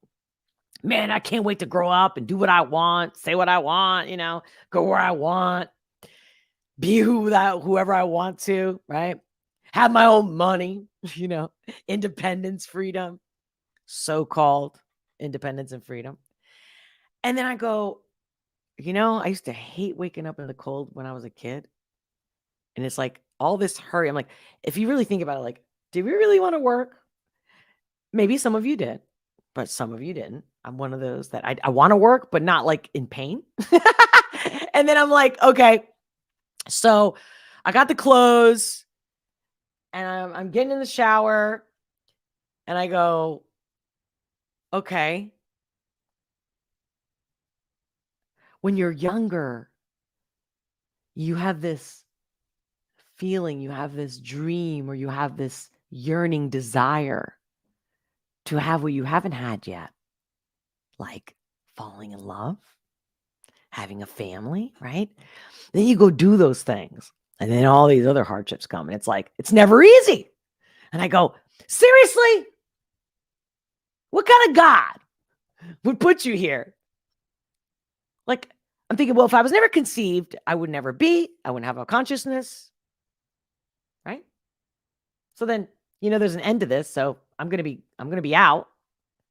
man, I can't wait to grow up and do what I want, say what I want, go where I want, be whoever I want to, right? Have my own money, independence, freedom, so-called independence and freedom. And then I go, I used to hate waking up in the cold when I was a kid. And it's like all this hurry. I'm like, if you really think about it, like, did we really want to work? Maybe some of you did, but some of you didn't. I'm one of those that I want to work, but not like in pain. And then I'm like, okay, so I got the clothes and I'm getting in the shower and I go, okay. When you're younger, you have this feeling, you have this dream, or you have this yearning desire to have what you haven't had yet, like falling in love, having a family, right? Then you go do those things, and then all these other hardships come, and it's like, it's never easy. And I go, seriously? What kind of God would put you here? Like, I'm thinking, well, if I was never conceived, I would never be, I wouldn't have a consciousness, right? So then, there's an end to this. So I'm going to be out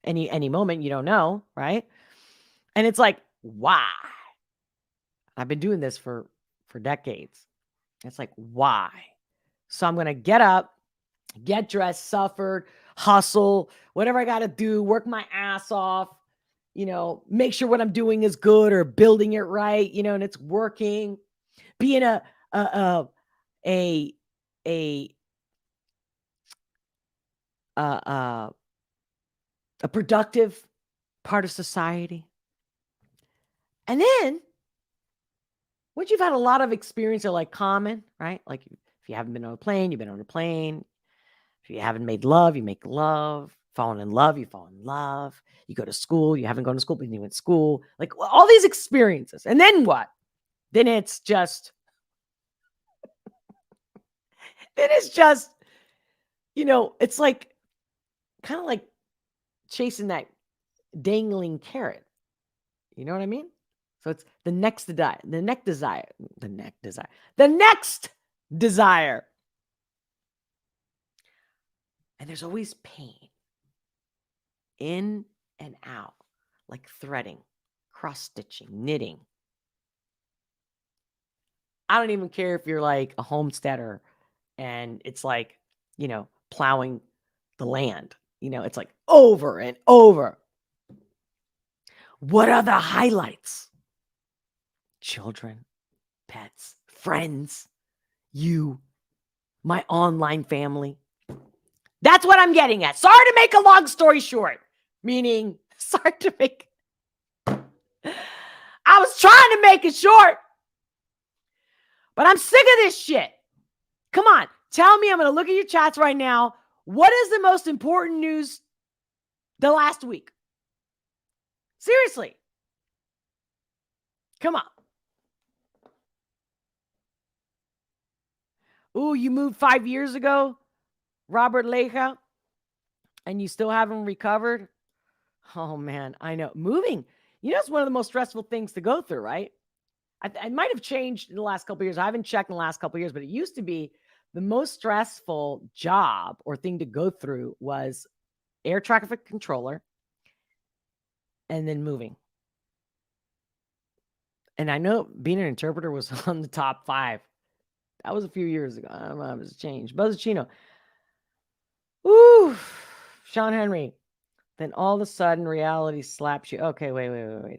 any moment, you don't know, right? And it's like, why? I've been doing this for decades. It's like, why? So I'm going to get up get dressed, suffered, hustle, whatever I got to do, work my ass off, make sure what I'm doing is good or building it right, and it's working. Being a a a a a, a, a productive part of society. And then once you've had a lot of experience of like common, right? Like if you haven't been on a plane, you've been on a plane. If you haven't made love, you make love. Fallen in love, you fall in love. You go to school, you haven't gone to school, but you went to school. Like all these experiences. And then what? Then it's just, it's like kind of like chasing that dangling carrot. You know what I mean? So it's the next desire. And there's always pain in and out, like threading, cross-stitching, knitting. I don't even care if you're like a homesteader and it's like, plowing the land. It's like over and over. What are the highlights? Children, pets, friends, you, my online family. That's what I'm getting at. Sorry to make a long story short. Meaning, sorry to make... I was trying to make it short. But I'm sick of this shit. Come on. Tell me, I'm going to look at your chats right now. What is the most important news the last week? Seriously. Come on. Ooh, you moved 5 years ago, Robert Leja, and you still haven't recovered? Oh, man, I know. Moving, it's one of the most stressful things to go through, right? I might have changed in the last couple of years. I haven't checked in the last couple of years, but it used to be the most stressful job or thing to go through was air traffic controller and then moving. And I know being an interpreter was on the top 5. That was a few years ago. I don't know if it's changed. Buzzachino. Ooh, Sean Henry. Then all of a sudden reality slaps you. Okay, wait.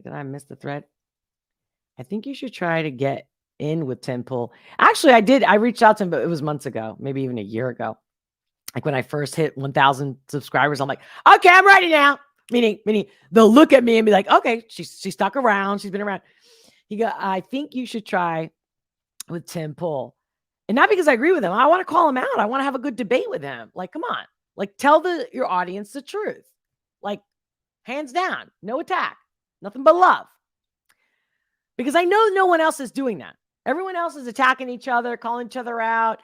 Did I miss the thread? I think you should try to get in with Tim Pool. Actually, I did. I reached out to him, but it was months ago, maybe even a year ago. Like when I first hit 1,000 subscribers, I'm like, okay, I'm ready now. Meaning they'll look at me and be like, okay, she stuck around. She's been around. He go, I think you should try with Tim Pool. And not because I agree with him. I want to call him out. I want to have a good debate with him. Like, come on. Like, tell your audience the truth. Like, hands down. No attack. Nothing but love. Because I know no one else is doing that. Everyone else is attacking each other, calling each other out.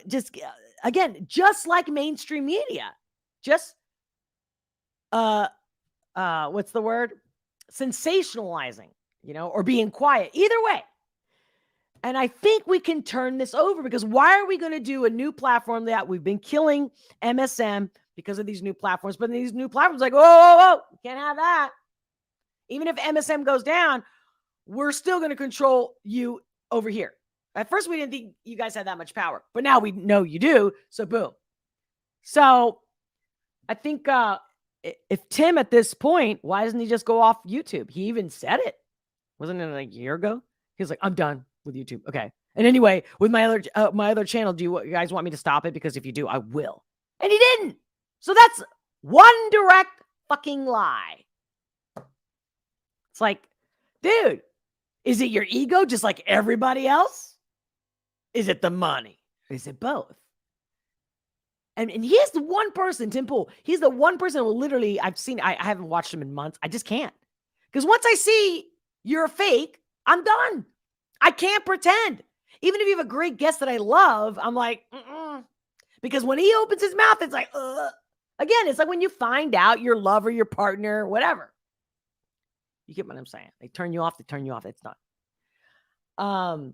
Just, again, just like mainstream media. Just, what's the word? Sensationalizing, or being quiet. Either way. And I think we can turn this over because why are we going to do a new platform that we've been killing MSM because of these new platforms? But these new platforms like, whoa, we can't have that. Even if MSM goes down, we're still going to control you over here. At first, we didn't think you guys had that much power, but now we know you do. So boom. So I think if Tim at this point, why doesn't he just go off YouTube? He even said it. Wasn't it like a year ago? He was like, I'm done with YouTube. Okay. And anyway, with my other channel, do you guys want me to stop it? Because if you do, I will. And he didn't. So that's one direct fucking lie. It's like, dude, is it your ego just like everybody else? Is it the money? Is it both? And he is the one person, Tim Pool. He's the one person who literally I haven't watched him in months. I just can't. Because once I see you're a fake, I'm done. I can't pretend. Even if you have a great guest that I love, I'm like, because when he opens his mouth, it's like, Again, it's like when you find out your lover, your partner, whatever. You get what I'm saying? They turn you off. It's not.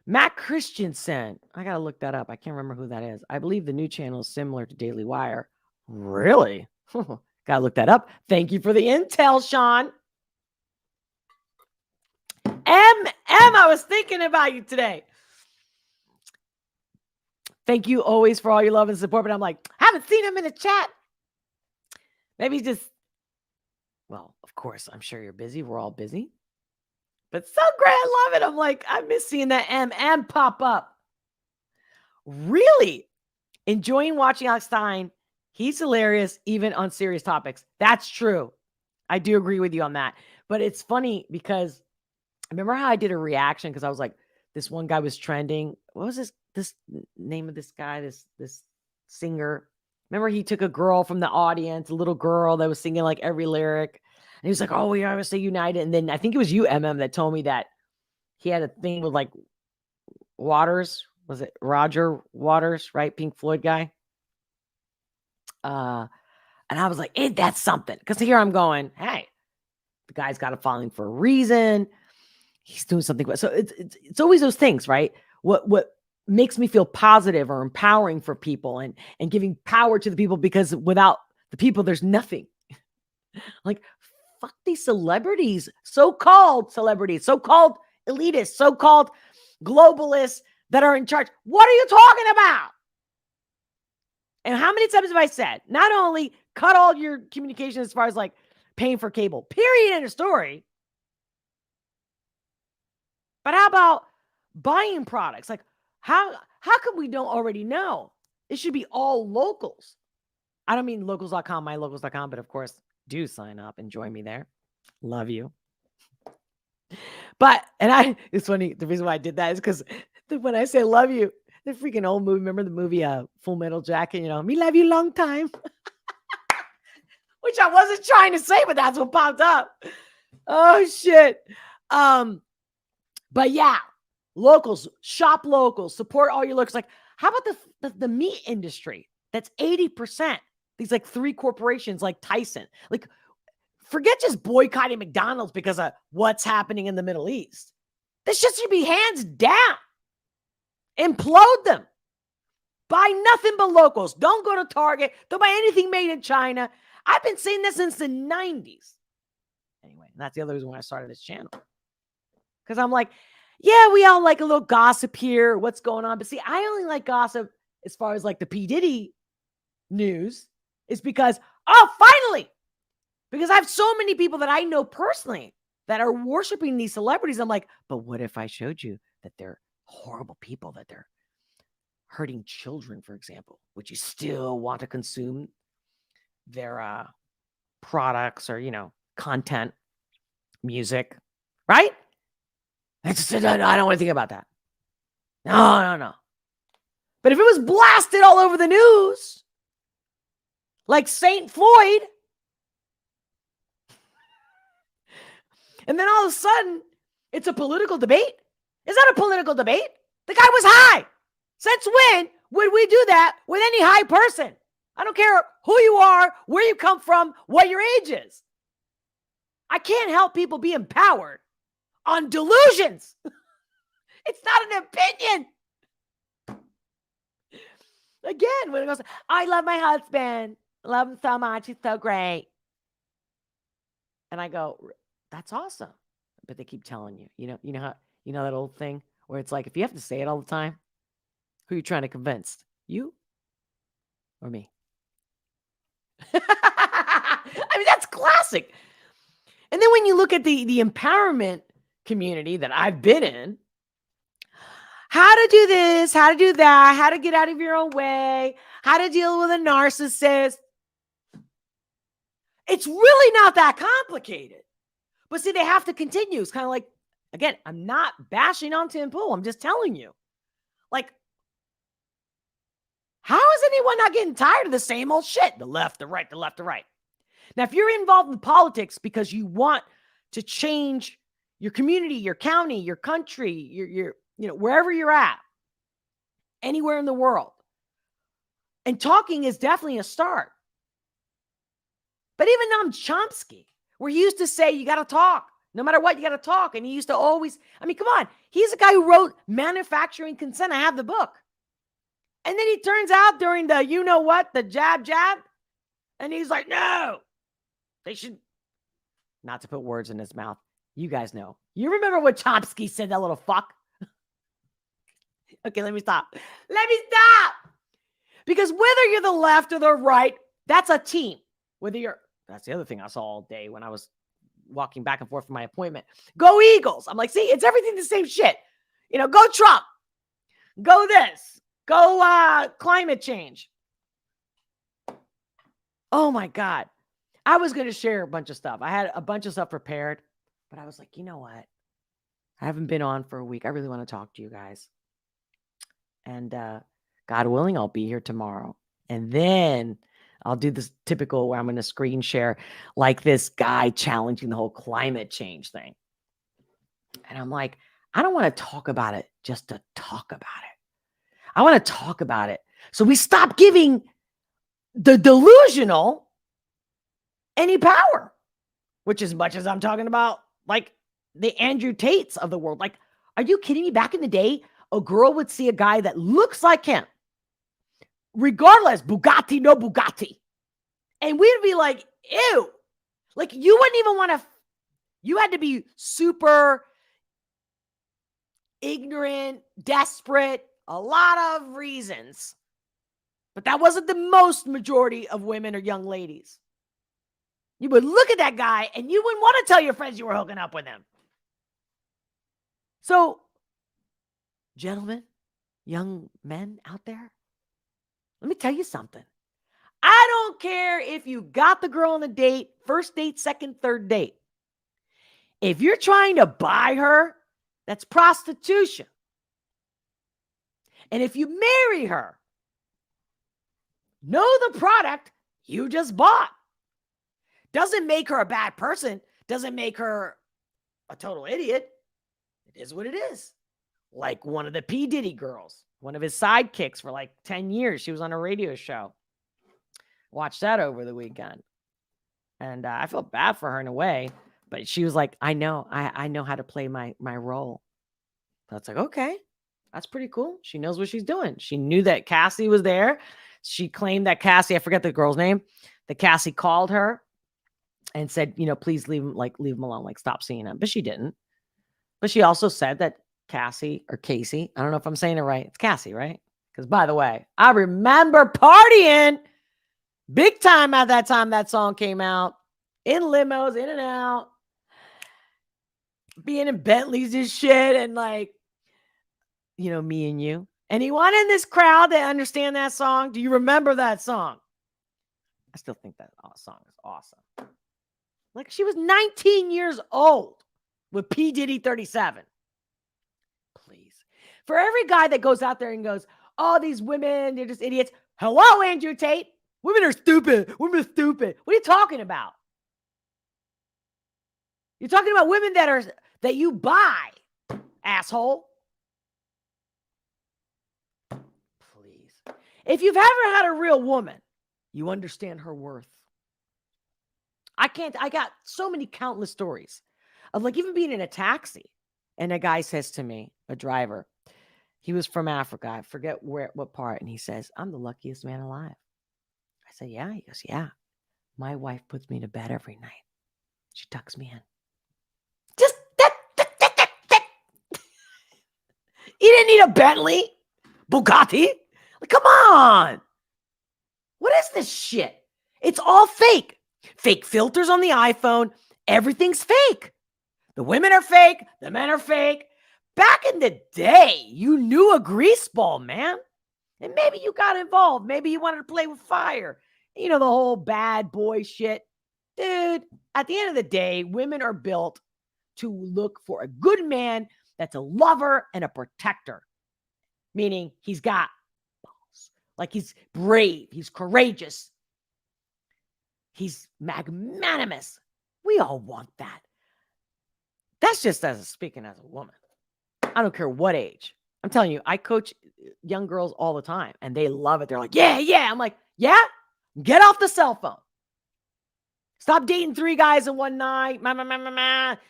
Matt Christensen. I got to look that up. I can't remember who that is. I believe the new channel is similar to Daily Wire. Really? Got to look that up. Thank you for the intel, Sean. I was thinking about you today. Thank you always for all your love and support. But I'm like, haven't seen him in the chat. Maybe just, well, of course, I'm sure you're busy. We're all busy. But so great. I love it. I'm like, I miss seeing that MM pop up. Really enjoying watching Alex Stein. He's hilarious, even on serious topics. That's true. I do agree with you on that. But it's funny because remember how I did a reaction because I was like, this one guy was trending. What was this name of this guy? This singer. Remember he took a girl from the audience, a little girl that was singing like every lyric. And he was like, oh, we are stay united. And then I think it was you, MM, that told me that he had a thing with like Waters. Was it Roger Waters, right? Pink Floyd guy. And I was like, that's something. Because here I'm going, hey, the guy's got a following for a reason. He's doing something. So it's always those things, right? What makes me feel positive or empowering for people and giving power to the people, because without the people, there's nothing. Like, fuck these celebrities, so-called celebrities, so-called elitists, so-called globalists that are in charge. What are you talking about? And how many times have I said, not only cut all your communication as far as like paying for cable, period, end of story, but how about buying products? Like, how come we don't already know? It should be all locals. I don't mean locals.com, mylocals.com, but of course, do sign up and join me there. Love you. But, it's funny, the reason why I did that is because when I say love you, the freaking old movie, remember the movie Full Metal Jacket, me love you long time. Which I wasn't trying to say, but that's what popped up. Oh, shit. But yeah, locals, shop locals, support all your locals. Like, how about the meat industry? That's 80%. These like 3 corporations like Tyson. Like, forget just boycotting McDonald's because of what's happening in the Middle East. This shit should be hands down. Implode them. Buy nothing but locals. Don't go to Target. Don't buy anything made in China. I've been saying this since the 90s. Anyway, that's the other reason why I started this channel. Because I'm like, yeah, we all like a little gossip here. What's going on? But see, I only like gossip as far as like the P. Diddy news is because, finally, because I have so many people that I know personally that are worshiping these celebrities. I'm like, but what if I showed you that they're horrible people, that they're hurting children, for example? Would you still want to consume their products or, content, music, right? I don't want to think about that. No. But if it was blasted all over the news, like St. Floyd, and then all of a sudden, it's a political debate. Is that a political debate? The guy was high. Since when would we do that with any high person? I don't care who you are, where you come from, what your age is. I can't help people be empowered on delusions. It's not an opinion. Again, when it goes, I love my husband. Love him so much. He's so great. And I go, that's awesome. But they keep telling you, you know that old thing where it's like, if you have to say it all the time, who are you trying to convince? You or me? I mean, that's classic. And then when you look at the empowerment community that I've been in, how to do this, how to do that, how to get out of your own way, how to deal with a narcissist. It's really not that complicated. But see, they have to continue. It's kind of like, again, I'm not bashing on Tim Pool. I'm just telling you. Like, how is anyone not getting tired of the same old shit? The left, the right, the left, the right. Now, if you're involved in politics because you want to change your community, your county, your country, your wherever you're at, anywhere in the world, and talking is definitely a start. But even Noam Chomsky, where he used to say, you got to talk. No matter what, you got to talk. And he used to always, come on. He's the guy who wrote Manufacturing Consent. I have the book. And then he turns out during the, the jab, and he's like, no, they should, not to put words in his mouth. You guys know. You remember what Chomsky said, that little fuck? Okay, let me stop. Because whether you're the left or the right, that's a team. That's the other thing I saw all day when I was walking back and forth from my appointment. Go Eagles. I'm like, see, it's everything the same shit. Go Trump. Go this. Go climate change. Oh my God. I was going to share a bunch of stuff. I had a bunch of stuff prepared, but I was like, you know what? I haven't been on for a week. I really want to talk to you guys. And God willing, I'll be here tomorrow. And then I'll do this typical where I'm going to screen share like this guy challenging the whole climate change thing. And I'm like, I don't want to talk about it just to talk about it. I want to talk about it. So we stop giving the delusional any power, which as much as I'm talking about like the Andrew Tates of the world, like, are you kidding me? Back in the day, a girl would see a guy that looks like him, regardless, Bugatti, no Bugatti. And we'd be like, ew. Like, you wouldn't even want to, you had to be super ignorant, desperate, a lot of reasons. But that wasn't the most majority of women or young ladies. You would look at that guy and you wouldn't want to tell your friends you were hooking up with him. So, gentlemen, young men out there, let me tell you something. I don't care if you got the girl on a date, first date, second, third date. If you're trying to buy her, that's prostitution. And if you marry her, know the product you just bought. Doesn't make her a bad person. Doesn't make her a total idiot. It is what it is. Like one of the P. Diddy girls, one of his sidekicks for like 10 years. She was on a radio show. Watched that over the weekend. And I felt bad for her in a way. But she was like, I know how to play my role. So it's like, okay, that's pretty cool. She knows what she's doing. She knew that Cassie was there. She claimed that Cassie, I forget the girl's name, that Cassie called her and said, please leave him alone, like stop seeing him. But she didn't. But she also said that Cassie, I don't know if I'm saying it right. It's Cassie, right? Because by the way, I remember partying big time at that time that song came out. In limos, in and out. Being in Bentleys and shit. And like, me and you. Anyone in this crowd that understand that song? Do you remember that song? I still think that song is awesome. Like she was 19 years old with P. Diddy 37. Please. For every guy that goes out there and goes, oh, these women, they're just idiots. Hello, Andrew Tate. Women are stupid. Women are stupid. What are you talking about? You're talking about women that you buy, asshole. Please. If you've ever had a real woman, you understand her worth. I got so many countless stories of like even being in a taxi and a guy says to me, a driver, he was from Africa. I forget what part. And he says, I'm the luckiest man alive. I said, yeah. He goes, yeah. My wife puts me to bed every night. She tucks me in. Just that. He didn't need a Bentley, Bugatti. Like, come on. What is this shit? It's all fake. Fake filters on the iPhone. Everything's fake. The women are fake. The men are fake. Back in the day, you knew a grease ball, man. And maybe you got involved. Maybe you wanted to play with fire. The whole bad boy shit. Dude, at the end of the day, women are built to look for a good man that's a lover and a protector. Meaning he's got balls. Like he's brave. He's courageous. He's magnanimous. We all want that. That's just speaking as a woman. I don't care what age. I'm telling you, I coach young girls all the time and they love it. They're like, yeah. I'm like, yeah, get off the cell phone. Stop dating 3 guys in one night.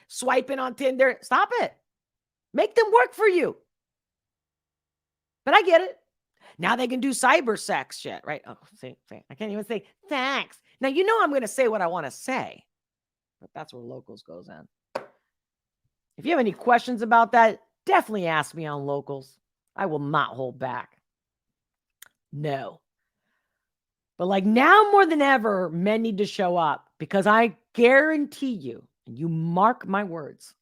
Swiping on Tinder. Stop it. Make them work for you. But I get it. Now they can do cyber sex shit, right? Oh, see, I can't even say thanks. Now, I'm going to say what I want to say, but that's where Locals goes in. If you have any questions about that, definitely ask me on Locals. I will not hold back. No, But like now more than ever, men need to show up, because I guarantee you, and you mark my words,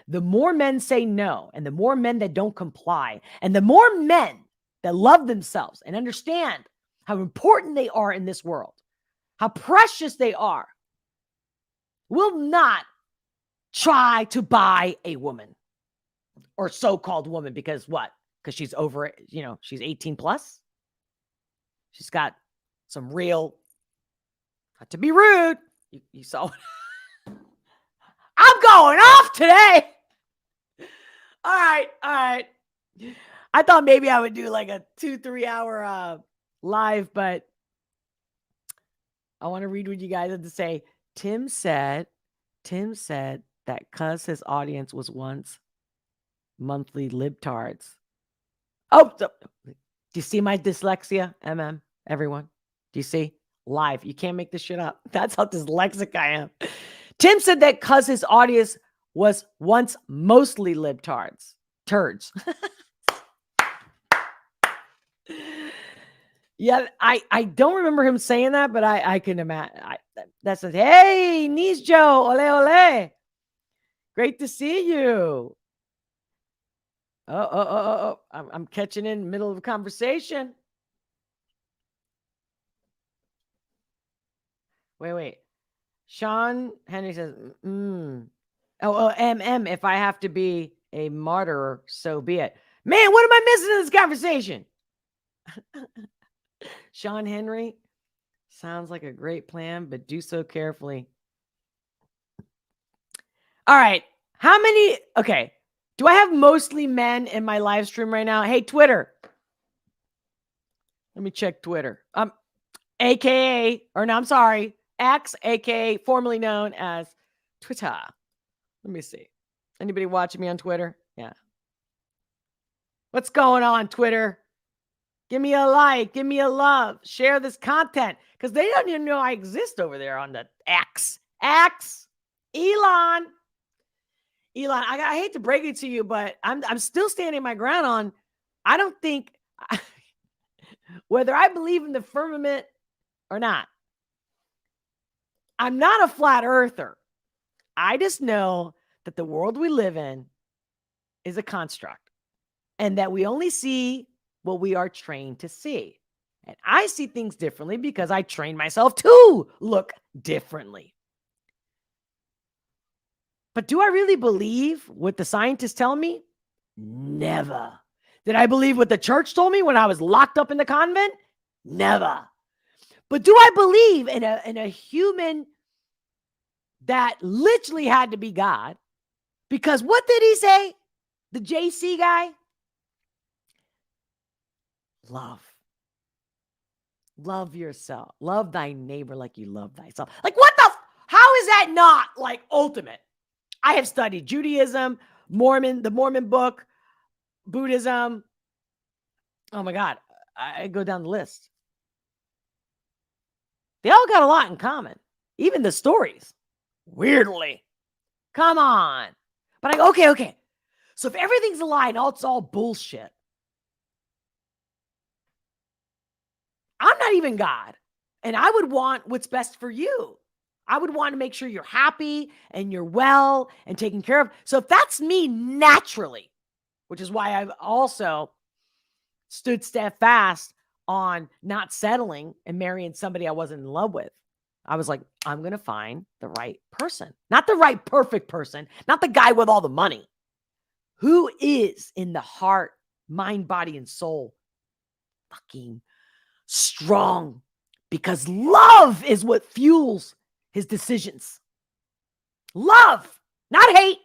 the more men say no, and the more men that don't comply, and the more men that love themselves and understand how important they are in this world, how precious they are, will not try to buy a woman or so-called woman. Because what? Because she's over it, she's 18 plus. She's got some real, not to be rude, you saw it. I'm going off today. All right. I thought maybe I would do like a 2-3 hour live, but I want to read what you guys had to say. Tim said that because his audience was once monthly libtards. Oh, do you see my dyslexia, everyone? Do you see? Live. You can't make this shit up. That's how dyslexic I am. Tim said that because his audience was once mostly libtards. Turds. Yeah, I don't remember him saying that, but I can imagine. That's a, hey, Nice Joe, ole ole. Great to see you. Oh. I'm catching in the middle of a conversation. Wait. Sean Henry says, if I have to be a martyr, so be it. Man, what am I missing in this conversation? Sean Henry, sounds like a great plan, but do so carefully. All right. How many? Okay. Do I have mostly men in my live stream right now? Hey, Twitter. Let me check Twitter. X, aka formerly known as Twitter. Let me see. Anybody watching me on Twitter? Yeah. What's going on, Twitter? Give me a like. Give me a love. Share this content, because they don't even know I exist over there on the X. Elon, I hate to break it to you, but I'm still standing my ground on, I don't think, whether I believe in the firmament or not, I'm not a flat earther. I just know that the world we live in is a construct, and that we only see what we are trained to see. And I see things differently because I trained myself to look differently. But do I really believe what the scientists tell me? Never. Did I believe what the church told me when I was locked up in the convent? Never. But do I believe in a human that literally had to be God? Because what did he say? The JC guy? Love yourself. Love thy neighbor like you love thyself. Like, what the? How is that not like ultimate? I have studied Judaism, the Mormon book, Buddhism. Oh my God. I go down the list. They all got a lot in common. Even the stories. Weirdly. Come on. But I go, okay. So if everything's a lie and it's all bullshit, I'm not even God. And I would want what's best for you. I would want to make sure you're happy and you're well and taken care of. So if that's me naturally, which is why I've also stood steadfast on not settling and marrying somebody I wasn't in love with. I was like, I'm going to find the right person, not the right perfect person, not the guy with all the money. Who is in the heart, mind, body, and soul fucking strong, because love is what fuels his decisions. Love, not hate,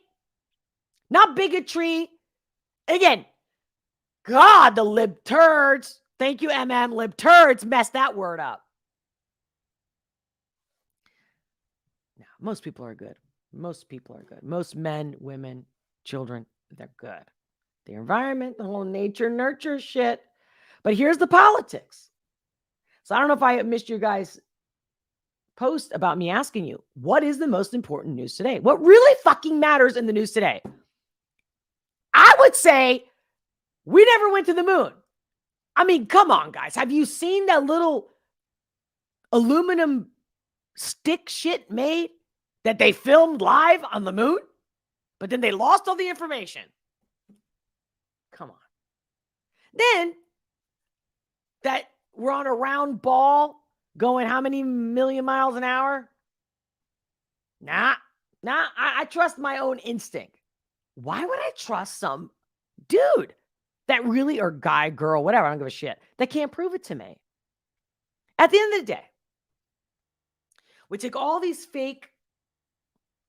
not bigotry. Again, God, the lib turds. Thank you, lib turds messed that word up. No, most people are good. Most men, women, children, they're good. The environment, the whole nature, nurture shit. But here's the politics. So I don't know if I missed your guys' post about me asking you, what is the most important news today? What really fucking matters in the news today? I would say we never went to the moon. I mean, come on, guys. Have you seen that little aluminum stick shit made that they filmed live on the moon, but then they lost all the information. Come on. Then that we're on a round ball going how many million miles an hour? Nah, I trust my own instinct. Why would I trust some dude that really, or guy, girl, whatever, I don't give a shit, that can't prove it to me? At the end of the day, we take all these fake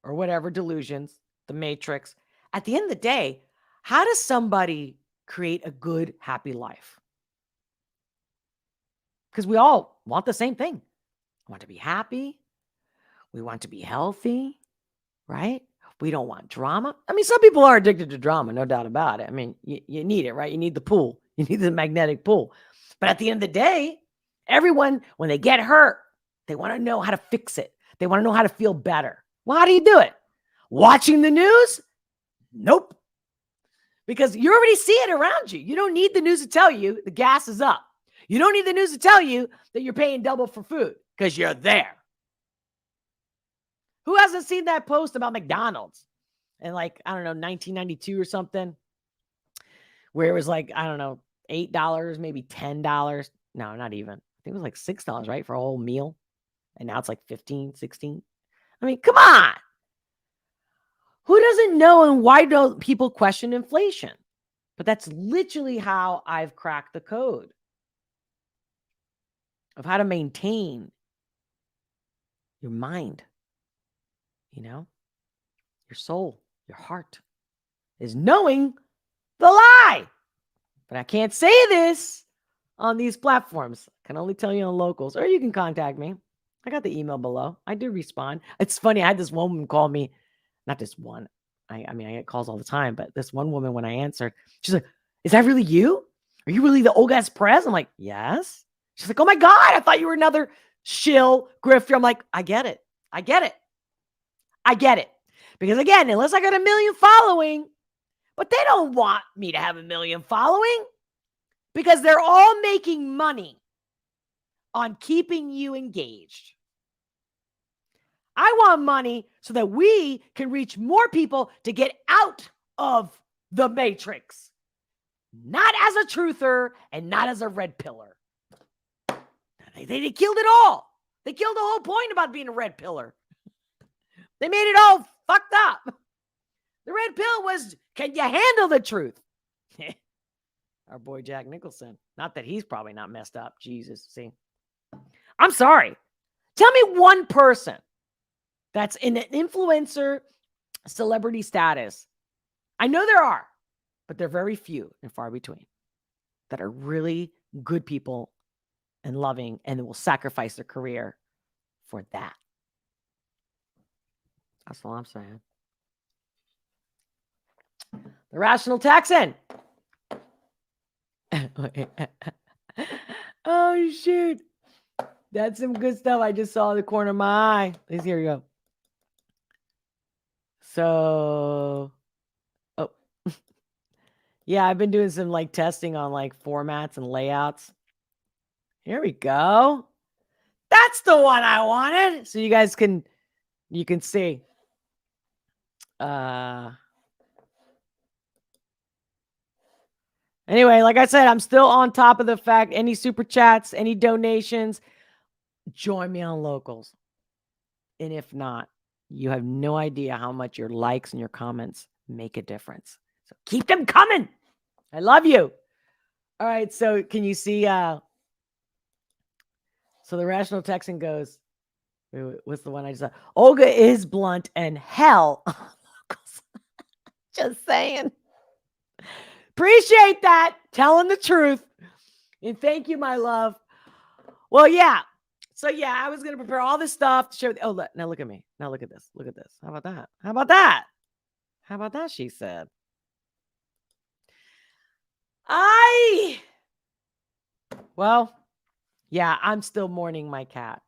or whatever delusions, the matrix. At the end of the day, how does somebody create a good, happy life? Because we all want the same thing. We want to be happy. We want to be healthy, right? We don't want drama. I mean, some people are addicted to drama, no doubt about it. I mean, you need it, right? You need the pull. You need the magnetic pull. But at the end of the day, everyone, when they get hurt, they want to know how to fix it. They want to know how to feel better. Well, how do you do it? Watching the news? Nope. Because you already see it around you. You don't need the news to tell you the gas is up. You don't need the news to tell you that you're paying double for food because you're there. Who hasn't seen that post about McDonald's in like, I don't know, 1992 or something, where it was like, I don't know, $8, maybe $10. No, not even. I think it was like $6, right? For a whole meal. And now it's like 15, 16. I mean, come on. Who doesn't know, and why don't people question inflation? But that's literally how I've cracked the code of how to maintain your mind, your soul, your heart, is knowing the lie. But I can't say this on these platforms. I can only tell you on locals, or you can contact me. I got the email below. I do respond. It's funny. I had this one woman call me. Not this one. I mean, I get calls all the time, but this one woman, when I answered, she's like, "Is that really you? Are you really the Olga S? Pérez?" I'm like, "Yes." She's like, "Oh my God, I thought you were another shill grifter." I'm like, I get it. Because again, unless I got 1 million following, but they don't want me to have 1 million following because they're all making money on keeping you engaged. I want money so that we can reach more people to get out of the matrix. Not as a truther and not as a red pillar. They killed it all. They killed the whole point about being a red pillar. They made it all fucked up. The red pill was, can you handle the truth? Our boy Jack Nicholson. Not that he's probably not messed up. Jesus, see. I'm sorry. Tell me one person that's in an influencer celebrity status. I know there are, but they're very few and far between that are really good people and loving and will sacrifice their career for that. That's all I'm saying. The Rational Texan. Oh, shoot. That's some good stuff I just saw in the corner of my eye. Here we go. So, yeah, I've been doing some like testing on like formats and layouts. Here we go. That's the one I wanted. So you guys can see. Anyway, like I said, I'm still on top of the fact. Any super chats, any donations, join me on locals. And if not, you have no idea how much your likes and your comments make a difference. So keep them coming. I love you. All right. So can you see? So the Rational Texan goes, what's the one I just saw? Olga is blunt and hell. Just saying. Appreciate that. Telling the truth. And thank you, my love. Well, yeah. So, yeah, I was going to prepare all this stuff to show. Now look at me. Now look at this. Look at this. How about that? How about that? How about that, she said. Well, yeah, I'm still mourning my cat.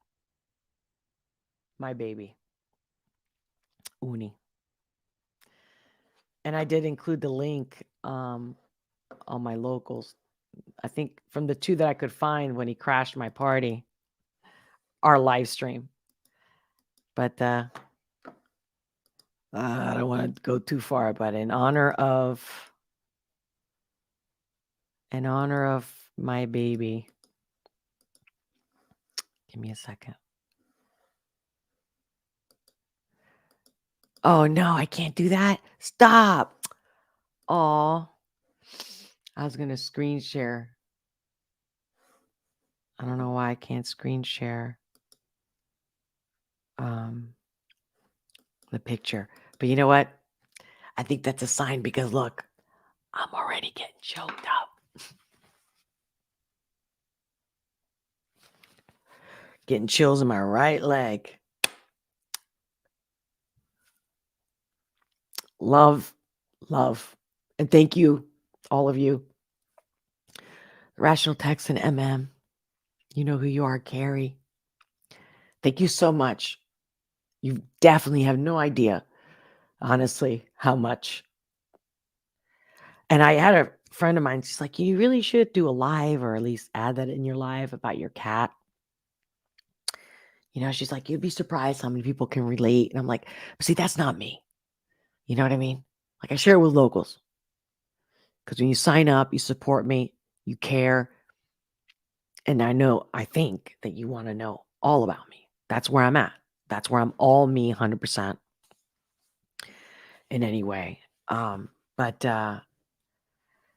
My baby. Uni. And I did include the link on my locals. I think from the 2 that I could find when he crashed my party. our live stream. But I don't want to go too far, but in honor of my baby. Give me a second. Oh no, I can't do that. Stop. Oh, I was gonna screen share. I don't know why I can't screen share the picture. But you know what? I think that's a sign because look, I'm already getting choked up. Getting chills in my right leg. Love. And thank you, all of you. Rational Text and MM. You know who you are, Carrie. Thank you so much. You definitely have no idea, honestly, how much. And I had a friend of mine, she's like, you really should do a live or at least add that in your live about your cat. You know, she's like, you'd be surprised how many people can relate. And I'm like, but see, that's not me. You know what I mean? Like I share it with locals. Because when you sign up, you support me, you care. And I think that you want to know all about me. That's where I'm at. That's where I'm all me 100% in any way. But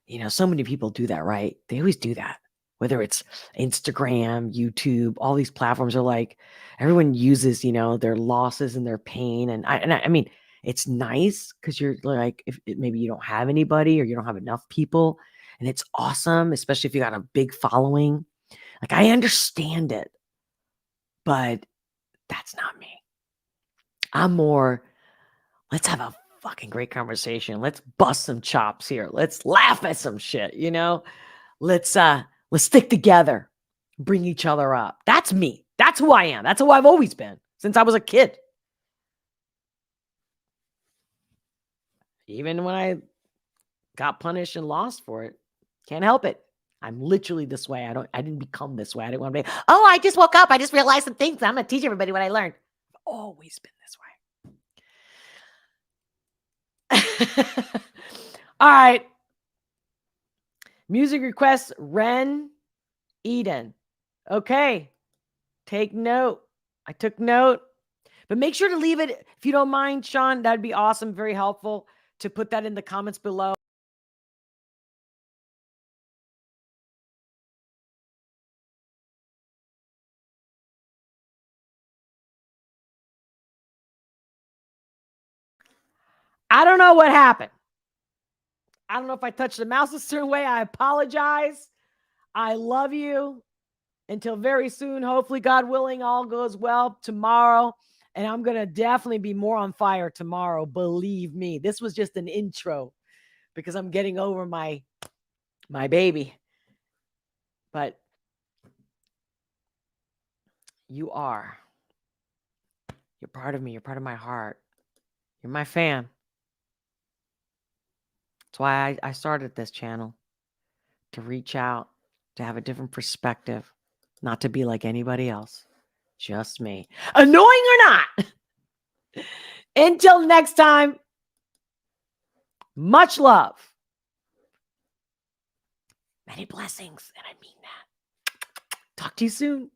you know, so many people do that, right? They always do that. Whether it's Instagram, YouTube, all these platforms are like, everyone uses, you know, their losses and their pain. And I mean, it's nice because you're like, if maybe you don't have anybody or you don't have enough people, and it's awesome, especially if you got a big following. Like, I understand it, but that's not me. I'm more, let's have a fucking great conversation. Let's bust some chops here. Let's laugh at some shit, you know? Let's stick together, bring each other up. That's me. That's who I am. That's who I've always been since I was a kid. Even when I got punished and lost for it, can't help it. I'm literally this way. I didn't become this way. I didn't want to be, oh, I just woke up. I just realized some things. I'm going to teach everybody what I learned. I've always been this way. All right. Music requests, Ren Eden. Okay. Take note. I took note. But make sure to leave it, if you don't mind, Sean. That'd be awesome. Very helpful to put that in the comments below. I don't know what happened. I don't know if I touched the mouse a certain way. I apologize. I love you. Until very soon. Hopefully, God willing, all goes well tomorrow. And I'm going to definitely be more on fire tomorrow. Believe me. This was just an intro because I'm getting over my baby. But you're part of me. You're part of my heart. You're my fan. That's why I started this channel, to reach out, to have a different perspective, not to be like anybody else, just me. Annoying or not. Until next time, much love. Many blessings, and I mean that. Talk to you soon.